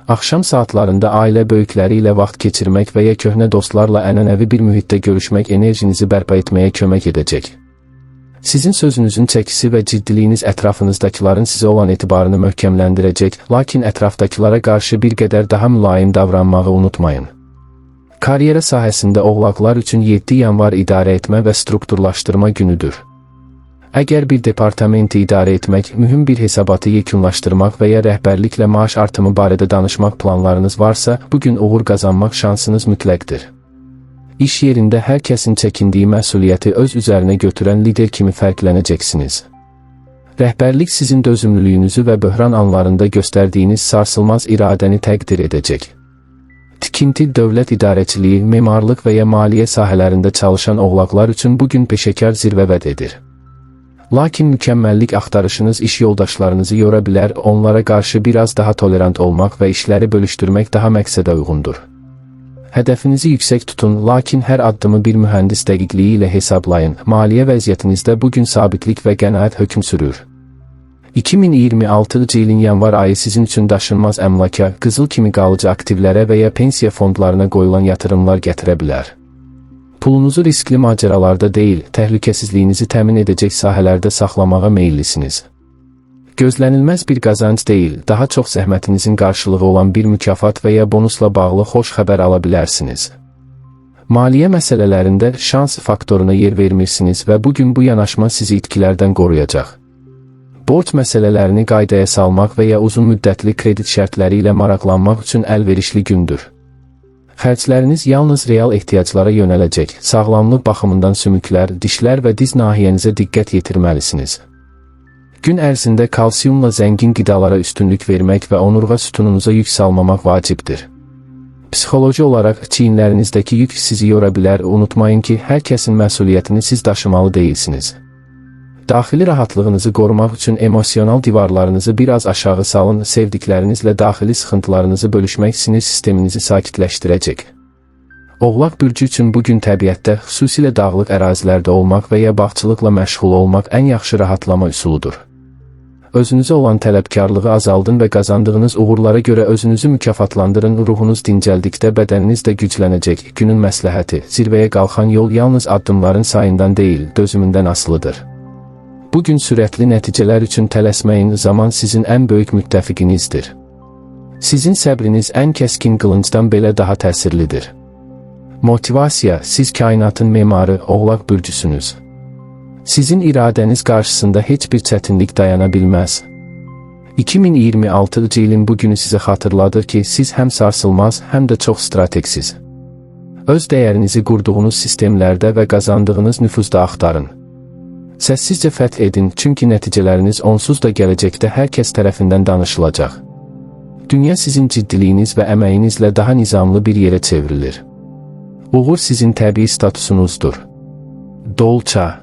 Axşam saatlarında ailə böyükləri ilə vaxt keçirmək və ya köhnə dostlarla ənənəvi bir mühitdə görüşmək enerjinizi bərpa etməyə kömək edəcək. Sizin sözünüzün çəkisi və ciddiliyiniz ətrafınızdakıların sizə olan etibarını möhkəmləndirəcək, lakin ətrafdakılara qarşı bir qədər daha mülayim davranmağı unutmayın. Karyera sahəsində oğlaqlar üçün 7 yanvar idarə etmə və strukturlaşdırma günüdür. Əgər bir departamenti idarə etmək, mühüm bir hesabatı yekunlaşdırmaq və ya rəhbərliklə maaş artımı barədə danışmaq planlarınız varsa, bugün uğur qazanmaq şansınız mütləqdir. İş yerində hər kəsin çəkindiyi məsuliyyəti öz üzərinə götürən lider kimi fərqlənəcəksiniz. Rəhbərlik sizin dözümlülüyünüzü və böhran anlarında göstərdiyiniz sarsılmaz iradəni təqdir edəcək. Tikinti, dövlət idarəçiliyi, memarlıq və ya maliyyə sahələrində çalışan oğlaqlar üçün bugün peşəkar zirvə vəd edir. Lakin mükəmməllik axtarışınız iş yoldaşlarınızı yora bilər, onlara qarşı biraz daha tolerant olmaq və işləri bölüşdürmək daha məqsədə uyğundur. Hədəfinizi yüksək tutun, lakin hər addımı bir mühəndis dəqiqliyi ilə hesablayın. Maliyyə vəziyyətinizdə bugün sabitlik və qənaət hökm sürür. 2026-cı ilin yanvar ayı sizin üçün daşınmaz əmlaka, qızıl kimi qalıcı aktivlərə və ya pensiya fondlarına qoyulan yatırımlar gətirə bilər. Pulunuzu riskli macəralarda deyil, təhlükəsizliyinizi təmin edəcək sahələrdə saxlamağa meyillisiniz. Gözlənilməz bir qazanc deyil, daha çox zəhmətinizin qarşılığı olan bir mükafat və ya bonusla bağlı xoş xəbər ala bilərsiniz. Maliyyə məsələlərində şans faktoruna yer vermirsiniz və bugün bu yanaşma sizi itkilərdən qoruyacaq. Borc məsələlərini qaydaya salmaq və ya uzun müddətli kredit şərtləri ilə maraqlanmaq üçün əlverişli gündür. Xərcləriniz yalnız real ehtiyaclara yönələcək, sağlamlıq baxımından sümüklər, dişlər və diz nahiyənizə diqqət yetirməlisiniz. Gün ərzində kalsiumla zəngin qidalara üstünlük vermək və onurğa sütununuza yük salmamaq vacibdir. Psixoloji olaraq çiyinlərinizdəki yük sizi yora bilər, unutmayın ki, hər kəsin məsuliyyətini siz daşımalı deyilsiniz. Daxili rahatlığınızı qorumaq üçün emosional divarlarınızı biraz aşağı salın, sevdiklərinizlə daxili sıxıntılarınızı bölüşmək sinir sisteminizi sakitləşdirəcək. Oğlaq bürcü üçün bugün təbiətdə, xüsusilə dağlıq ərazilərdə olmaq və ya bağçılıqla məşğul olmaq ən yaxşı rahatlama üsuludur. Özünüzə olan tələbkarlığı azaldın və qazandığınız uğurlara görə özünüzü mükafatlandırın, ruhunuz dincəldikdə bədəniniz də güclənəcək. Günün məsləhəti, zirvəyə qalxan yol yalnız addımların sayından deyil, dözümündən asılıdır. Bugün sürətli nəticələr üçün tələsməyin, zaman sizin ən böyük müttəfiqinizdir. Sizin səbriniz ən kəskin qılıncdan belə daha təsirlidir. Motivasiya, siz kainatın memarı, oğlaq bürcüsünüz. Sizin iradəniz qarşısında heç bir çətinlik dayana bilməz. 2026-cı ilin bugünü sizə xatırladır ki, siz həm sarsılmaz, həm də çox strateksiz. Öz dəyərinizi qurduğunuz sistemlərdə və qazandığınız nüfuzda axtarın. Səssizcə fəth edin, çünki nəticələriniz onsuz da gələcəkdə hər kəs tərəfindən danışılacaq. Dünya sizin ciddiliyiniz və əməyinizlə daha nizamlı bir yerə çevrilir. Uğur sizin təbii statusunuzdur. Dolça.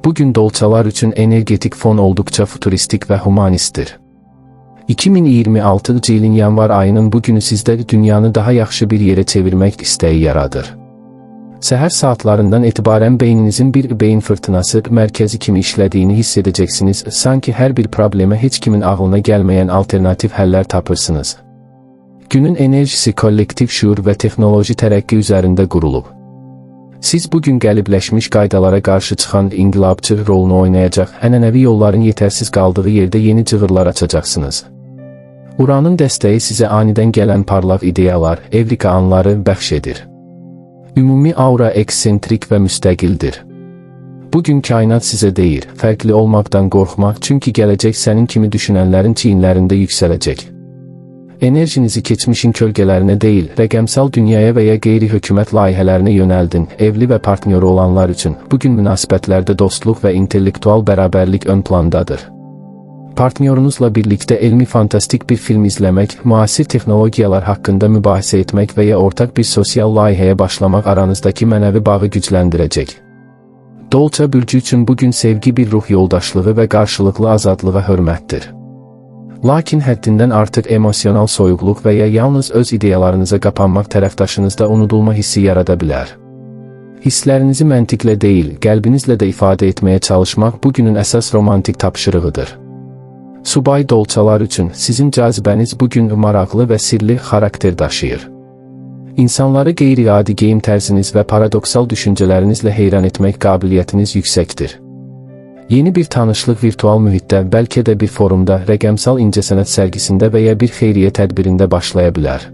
Bugün dolçalar üçün energetik fon olduqca futuristik və humanistdir. 2026-cı ilin yanvar ayının bugünü sizdə dünyanı daha yaxşı bir yerə çevirmək istəyi yaradır. Səhər saatlarından etibarən beyninizin bir beyin fırtınası mərkəzi kimi işlədiyini hiss edəcəksiniz, sanki hər bir problemə heç kimin ağlına gəlməyən alternativ həllər tapırsınız. Günün enerjisi kollektiv şuur və texnoloji tərəqqi üzərində qurulub. Siz bugün qəlibləşmiş qaydalara qarşı çıxan inqilabçı rolunu oynayacaq, ənənəvi yolların yetərsiz qaldığı yerdə yeni cığırlar açacaqsınız. Uranın dəstəyi sizə anidən gələn parlaq ideyalar, evrika anları bəxş edir. Ümumi aura eksentrik və müstəqildir. Bugün kainat sizə deyir, fərqli olmaqdan qorxma, çünki gələcək sənin kimi düşünənlərin çiyinlərində yüksələcək. Enerjinizi keçmişin kölgələrinə deyil, rəqəmsal dünyaya və ya qeyri-hökumət layihələrinə yönəldin. Evli və partnyoru olanlar üçün bugün münasibətlərdə dostluq və intellektual bərabərlik ön plandadır. Partnyorunuzla birlikdə elmi fantastik bir film izləmək, müasir texnologiyalar haqqında mübahisə etmək və ya ortaq bir sosial layihəyə başlamaq aranızdakı mənəvi bağı gücləndirəcək. Dolça bürcü üçün bugün sevgi bir ruh yoldaşlığı və qarşılıqlı azadlığa hörmətdir. Lakin həddindən artıq emosional soyuqluq və ya yalnız öz ideyalarınıza qapanmaq tərəfdaşınızda unudulma hissi yarada bilər. Hisslərinizi məntiqlə deyil, qəlbinizlə də ifadə etməyə çalışmaq bugünün əsas romantik tapşırığıdır. Subay dolçalar üçün sizin cazibəniz bugün maraqlı və sirli xarakter daşıyır. İnsanları qeyri-adi geyim tərziniz və paradoksal düşüncələrinizlə heyran etmək qabiliyyətiniz yüksəkdir. Yeni bir tanışlıq virtual mühitdə, bəlkə də bir forumda, rəqəmsal incəsənət sərgisində və ya bir xeyriyyə tədbirində başlaya bilər.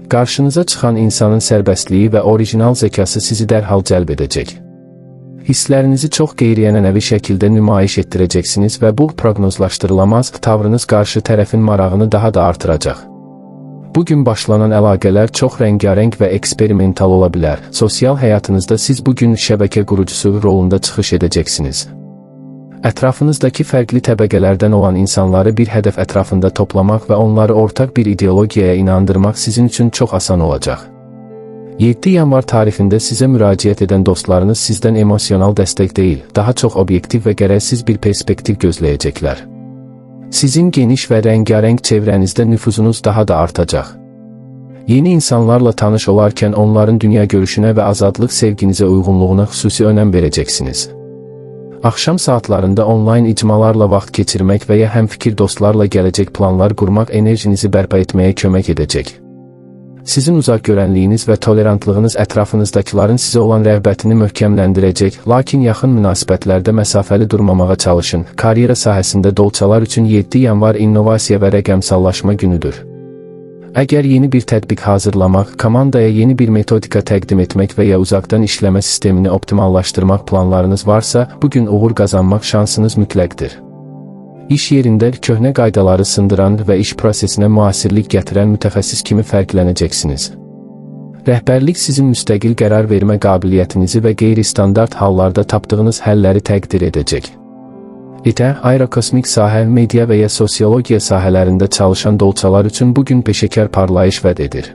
Qarşınıza çıxan insanın sərbəstliyi və orijinal zəkası sizi dərhal cəlb edəcək. Hisslərinizi çox qeyri-ənənəvi şəkildə nümayiş etdirəcəksiniz və bu proqnozlaşdırılamaz tavrınız qarşı tərəfin marağını daha da artıracaq. Bugün başlanan əlaqələr çox rəngarəng və eksperimental ola bilər. Sosial həyatınızda siz bugün şəbəkə qurucusu rolunda çıxış edəcəksiniz. Ətrafınızdakı fərqli təbəqələrdən olan insanları bir hədəf ətrafında toplamaq və onları ortaq bir ideologiyaya inandırmaq sizin üçün çox asan olacaq. 7 yanvar tarixində sizə müraciət edən dostlarınız sizdən emosional dəstək deyil, daha çox obyektiv və gərəksiz bir perspektiv gözləyəcəklər. Sizin geniş və rəngarəng çevrənizdə nüfuzunuz daha da artacaq. Yeni insanlarla tanış olarkən onların dünya görüşünə və azadlıq sevginizə uyğunluğuna xüsusi önəm verəcəksiniz. Axşam saatlarında onlayn icmalarla vaxt keçirmək və ya həmfikir dostlarla gələcək planlar qurmaq enerjinizi bərpa etməyə kömək edəcək. Sizin uzaqgörənliyiniz və tolerantlığınız ətrafınızdakilərin sizə olan rəğbətini möhkəmləndirəcək, lakin yaxın münasibətlərdə məsafəli durmamağa çalışın. Karyera sahəsində dolçalar üçün 7 yanvar innovasiya və rəqəmsallaşma günüdür. Əgər yeni bir tətbiq hazırlamaq, komandaya yeni bir metodika təqdim etmək və ya uzaqdan işləmə sistemini optimallaşdırmaq planlarınız varsa, bugün uğur qazanmaq şansınız mütləqdir. İş yerində köhnə qaydaları sındıran və iş prosesinə müasirlik gətirən mütəxəssis kimi fərqlənəcəksiniz. Rəhbərlik sizin müstəqil qərar vermə qabiliyyətinizi və qeyri-standart hallarda tapdığınız həlləri təqdir edəcək. Aerokosmik sahə, media və ya sosiologiya sahələrində çalışan dolçalar üçün bugün peşəkar parlayış vəd edir.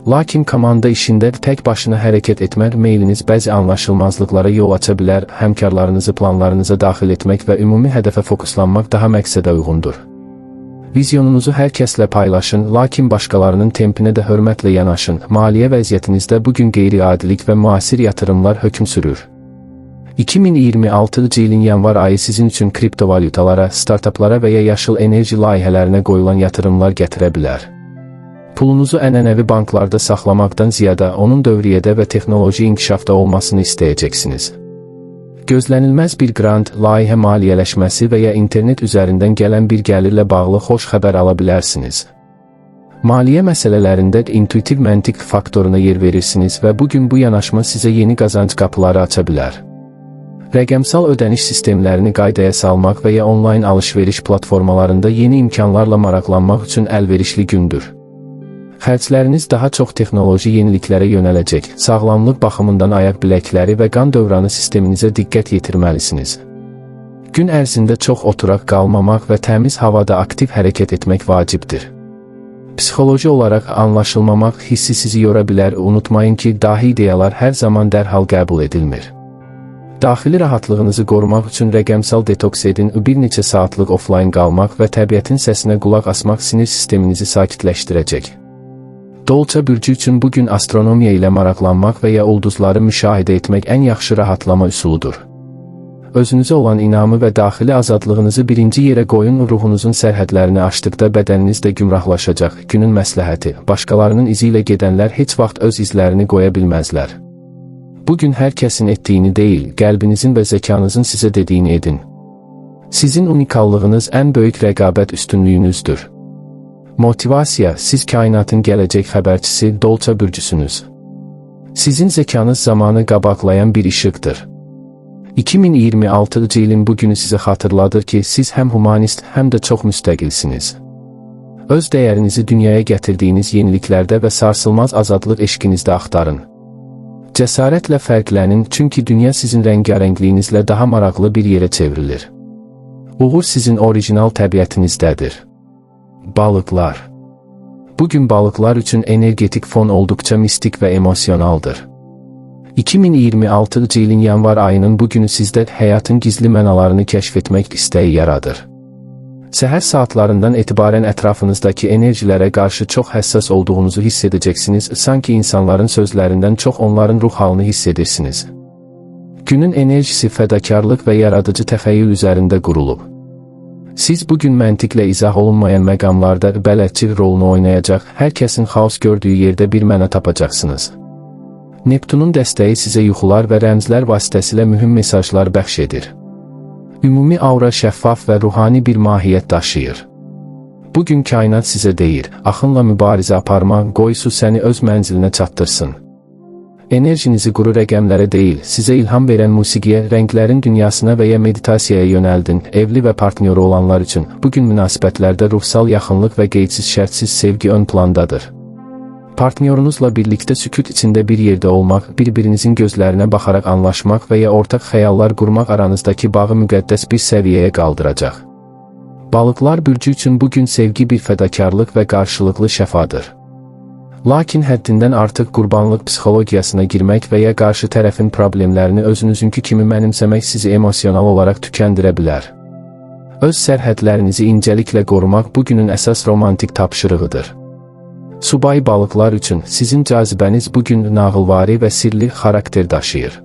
Lakin komanda işində tək başına hərəkət etmək meyliniz bəzi anlaşılmazlıqlara yol aça bilər, həmkarlarınızı planlarınıza daxil etmək və ümumi hədəfə fokuslanmaq daha məqsədə uyğundur. Vizyonunuzu hər kəslə paylaşın, lakin başqalarının tempinə də hörmətlə yanaşın. Maliyyə vəziyyətinizdə bugün qeyri-adilik və müasir yatırımlar hökm sürür. 2026 ilin yanvar ayı sizin üçün kriptovalyutalara, startaplara və ya yaşıl enerji layihələrinə qoyulan yatırımlar gətirə bilər. Pulunuzu ənənəvi banklarda saxlamaqdan ziyada onun dövriyyədə və texnoloji inkişafda olmasını istəyəcəksiniz. Gözlənilməz bir qrant, layihə maliyyələşməsi və ya internet üzərindən gələn bir gəlirlə bağlı xoş xəbər ala bilərsiniz. Maliyyə məsələlərində intuitiv məntiq faktoruna yer verirsiniz və bugün bu yanaşma sizə yeni qazanc qapıları aça bilər. Rəqəmsal ödəniş sistemlərini qaydaya salmaq və ya onlayn alış-veriş platformalarında yeni imkanlarla maraqlanmaq üçün əlverişli gündür. Xərcləriniz daha çox texnoloji yeniliklərə yönələcək, sağlamlıq baxımından ayaq biləkləri və qan dövranı sisteminizə diqqət yetirməlisiniz. Gün ərzində çox oturaq qalmamaq və təmiz havada aktiv hərəkət etmək vacibdir. Psixoloji olaraq anlaşılmamaq hissi sizi yora bilər, unutmayın ki, dahi ideyalar hər zaman dərhal qəbul edilmir. Daxili rahatlığınızı qorumaq üçün rəqəmsal detoks edin, bir neçə saatlıq offline qalmaq və təbiətin səsinə qulaq asmaq sinir sisteminizi sakitləşdirəcək. Dolça bürcü üçün bugün astronomiya ilə maraqlanmaq və ya ulduzları müşahidə etmək ən yaxşı rahatlama üsuludur. Özünüzə olan inamı və daxili azadlığınızı birinci yerə qoyun, ruhunuzun sərhədlərini aşdıqda bədəniniz də gümrahlaşacaq. Günün məsləhəti, başqalarının izi ilə gedənlər heç vaxt öz izlərini qoya bilməzlər. Bugün hər kəsin etdiyini deyil, qəlbinizin və zəkanızın sizə dediyini edin. Sizin unikallığınız ən böyük rəqabət üstünlüyünüzdür. Motivasiya, siz kainatın gələcək xəbərçisi, dolça bürcüsünüz. Sizin zəkanız zamanı qabaqlayan bir işıqdır. 2026 ilin bugünü sizə xatırladır ki, siz həm humanist, həm də çox müstəqilsiniz. Öz dəyərinizi dünyaya gətirdiyiniz yeniliklərdə və sarsılmaz azadlıq eşqinizdə axtarın. Cəsarətlə fərqlənin, çünki dünya sizin rəngarəngliyinizlə daha maraqlı bir yerə çevrilir. Uğur sizin orijinal təbiətinizdədir. Balıqlar. Bugün balıqlar üçün energetik fon olduqca mistik və emosionaldır. 2026 ilin yanvar ayının bugünü sizdə həyatın gizli mənalarını kəşf etmək istəyi yaradır. Səhər saatlarından etibarən ətrafınızdakı enerjilərə qarşı çox həssas olduğunuzu hiss edəcəksiniz, sanki insanların sözlərindən çox onların ruh halını hiss edirsiniz. Günün enerjisi fədakarlıq və yaradıcı təxəyyül üzərində qurulub. Siz bugün məntiqlə izah olunmayan məqamlarda bələdçi rolunu oynayacaq, hər kəsin xaos gördüyü yerdə bir mənə tapacaqsınız. Neptunun dəstəyi sizə yuxular və rəmzlər vasitəsilə mühüm mesajlar bəxş edir. Ümumi aura şəffaf və ruhani bir mahiyyət daşıyır. Bugün kainat sizə deyir, axınla mübarizə aparma, qoy su səni öz mənzilinə çatdırsın. Enerjinizi quru rəqəmlərə deyil, sizə ilham verən musiqiyə, rənglərin dünyasına və ya meditasiyaya yönəldin. Evli və partnyoru olanlar üçün bugün münasibətlərdə ruhsal yaxınlıq və qeydsiz şərtsiz sevgi ön plandadır. Partnyorunuzla birlikdə sükut içində bir yerdə olmaq, bir-birinizin gözlərinə baxaraq anlaşmaq və ya ortaq xəyallar qurmaq aranızdakı bağı müqəddəs bir səviyyəyə qaldıracaq. Balıqlar bürcü üçün bugün sevgi bir fədakarlıq və qarşılıqlı şəfadır. Lakin həddindən artıq qurbanlıq psixologiyasına girmək və ya qarşı tərəfin problemlərini özünüzünkü kimi mənimsəmək sizi emosional olaraq tükəndirə bilər. Öz sərhədlərinizi incəliklə qorumaq bugünün əsas romantik tapşırığıdır. Subay balıqlar üçün sizin cazibəniz bugün nağılvari və sirli xarakter daşıyır.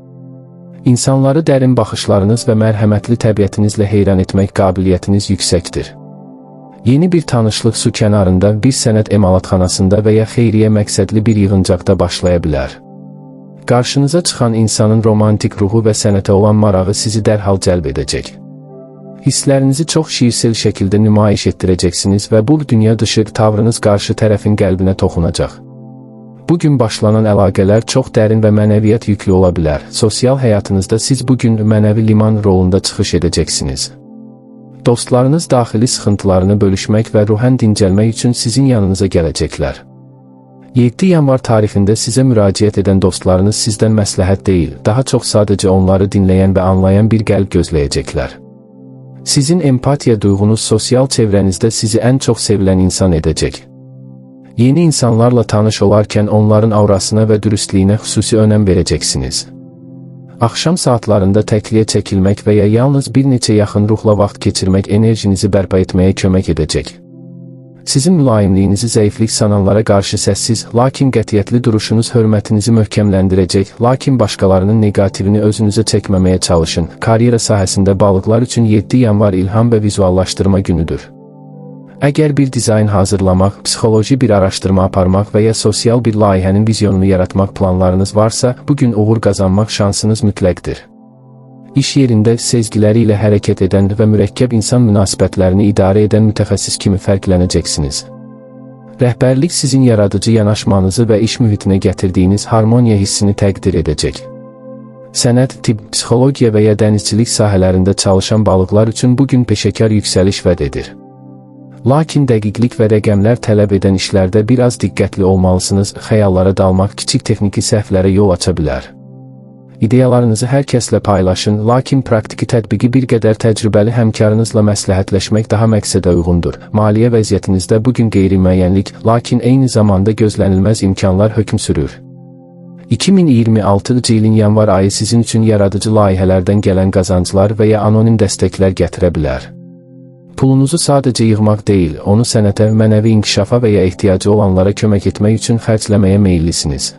İnsanları dərin baxışlarınız və mərhəmətli təbiətinizlə heyran etmək qabiliyyətiniz yüksəkdir. Yeni bir tanışlıq su kənarında, bir sənət emalatxanasında və ya xeyriyyə məqsədli bir yığıncaqda başlaya bilər. Qarşınıza çıxan insanın romantik ruhu və sənətə olan marağı sizi dərhal cəlb edəcək. Hisslərinizi çox şiirsel şəkildə nümayiş etdirəcəksiniz və bu dünya dışı tavrınız qarşı tərəfin qəlbinə toxunacaq. Bugün başlanan əlaqələr çox dərin və mənəviyyat yüklü ola bilər. Sosial həyatınızda siz bugün mənəvi liman rolunda çıxış edəcəksiniz. Dostlarınız daxili sıxıntılarını bölüşmək və ruhən dincəlmək üçün sizin yanınıza gələcəklər. 7 yanvar tarixində sizə müraciət edən dostlarınız sizdən məsləhət deyil, daha çox sadəcə onları dinləyən və anlayan bir qəlb gözləyəcəklər. Sizin empatiya duyğunuz sosial çevrənizdə sizi ən çox sevilən insan edəcək. Yeni insanlarla tanış olarkən onların aurasına və dürüstliyinə xüsusi önəm verəcəksiniz. Axşam saatlarında təkliyə çəkilmək və ya yalnız bir neçə yaxın ruhla vaxt keçirmək enerjinizi bərpa etməyə kömək edəcək. Sizin mülayimliyinizi zəiflik sananlara qarşı səssiz, lakin qətiyyətli duruşunuz hörmətinizi möhkəmləndirəcək, lakin başqalarının neqativini özünüzə çəkməməyə çalışın. Karyera sahəsində balıqlar üçün 7 yanvar ilham və vizuallaşdırma günüdür. Əgər bir dizayn hazırlamaq, psixoloji bir araşdırma aparmaq və ya sosial bir layihənin vizyonunu yaratmaq planlarınız varsa, bugün uğur qazanmaq şansınız mütləqdir. İş yerində sezgiləri ilə hərəkət edən və mürəkkəb insan münasibətlərini idarə edən mütəxəssis kimi fərqlənəcəksiniz. Rəhbərlik sizin yaradıcı yanaşmanızı və iş mühitinə gətirdiyiniz harmoniya hissini təqdir edəcək. Sənət, tibb, psixologiya və ya dənizçilik sahələrində çalışan balıqlar üçün bugün peşəkar yüksəliş vəd edir. Lakin dəqiqlik və rəqəmlər tələb edən işlərdə biraz diqqətli olmalısınız, xəyallara dalmaq kiçik texniki səhvlərə yol aça bilər. İdeyalarınızı hər kəslə paylaşın, lakin praktiki tətbiqi bir qədər təcrübəli həmkarınızla məsləhətləşmək daha məqsədə uyğundur. Maliyyə vəziyyətinizdə bugün qeyri-müəyyənlik, lakin eyni zamanda gözlənilməz imkanlar hökm sürür. 2026-cı ilin yanvar ayı sizin üçün yaradıcı layihələrdən gələn qazanclar və ya anonim dəstəklər gətirə bilər. Pulunuzu sadəcə yığmaq deyil, onu sənətə, mənəvi inkişafa və ya ehtiyacı olanlara kömək etmək üçün xərcləməyə meyillisiniz.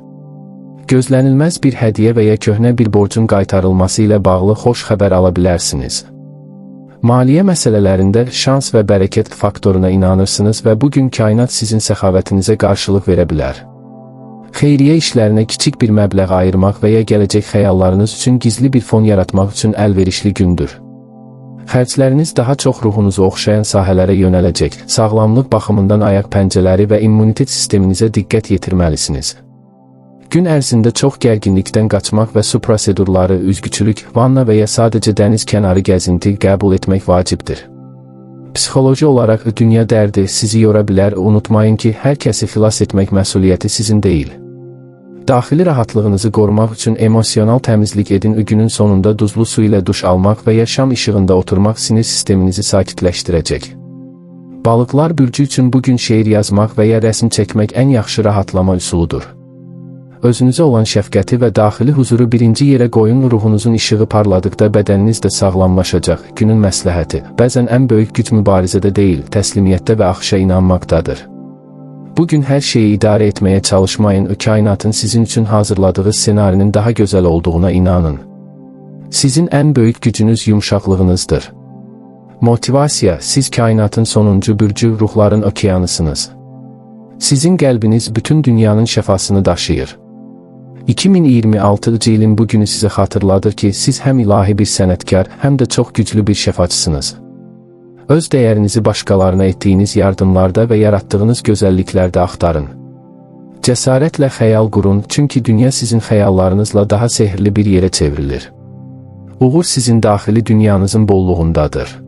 Gözlənilməz bir hədiyyə və ya köhnə bir borcun qaytarılması ilə bağlı xoş xəbər ala bilərsiniz. Maliyyə məsələlərində şans və bərəkət faktoruna inanırsınız və bugün kainat sizin səxavətinizə qarşılıq verə bilər. Xeyriyyə işlərinə kiçik bir məbləğ ayırmaq və ya gələcək xəyallarınız üçün gizli bir fon yaratmaq üçün əlverişli gündür. Xərcləriniz daha çox ruhunuzu oxşayan sahələrə yönələcək. Sağlamlıq baxımından ayaq pəncələri və immunitet sisteminizə diqqət yetirməlisiniz. Gün ərzində çox gərginlikdən qaçmaq və su prosedurları, üzgüçülük, vanna və ya sadəcə dəniz kənarı gəzinti qəbul etmək vacibdir. Psixoloji olaraq dünya dərdi sizi yora bilər, unutmayın ki, hər kəsi xilas etmək məsuliyyəti sizin deyil. Daxili rahatlığınızı qorumaq üçün emosional təmizlik edin. Günün sonunda duzlu su ilə duş almaq və ya şam işığında oturmaq sinir sisteminizi sakitləşdirəcək. Balıqlar bürcü üçün bugün şeir yazmaq və ya rəsm çəkmək ən yaxşı rahatlama üsuludur. Özünüzə olan şəfqəti və daxili huzuru birinci yerə qoyun, ruhunuzun işığı parladıqda bədəniniz də sağlamlaşacaq. Günün məsləhəti, bəzən ən böyük güc mübarizədə deyil, təslimiyyətdə və axışa inanmaqdadır. Bugün hər şeyi idarə etməyə çalışmayın, kainatın sizin üçün hazırladığı ssenarinin daha gözəl olduğuna inanın. Sizin ən böyük gücünüz yumşaqlığınızdır. Motivasiya, siz kainatın sonuncu bürcü ruhların okeanısınız. Sizin qəlbiniz bütün dünyanın şəfasını daşıyır. 2026-cı ilin bugünü sizə xatırladır ki, siz həm ilahi bir sənətkar, həm də çox güclü bir şəfaçısınız. Öz dəyərinizi başqalarına etdiyiniz yardımlarda və yaratdığınız gözəlliklərdə axtarın. Cəsarətlə xəyal qurun, çünki dünya sizin xəyallarınızla daha sehirli bir yerə çevrilir. Uğur sizin daxili dünyanızın bolluğundadır.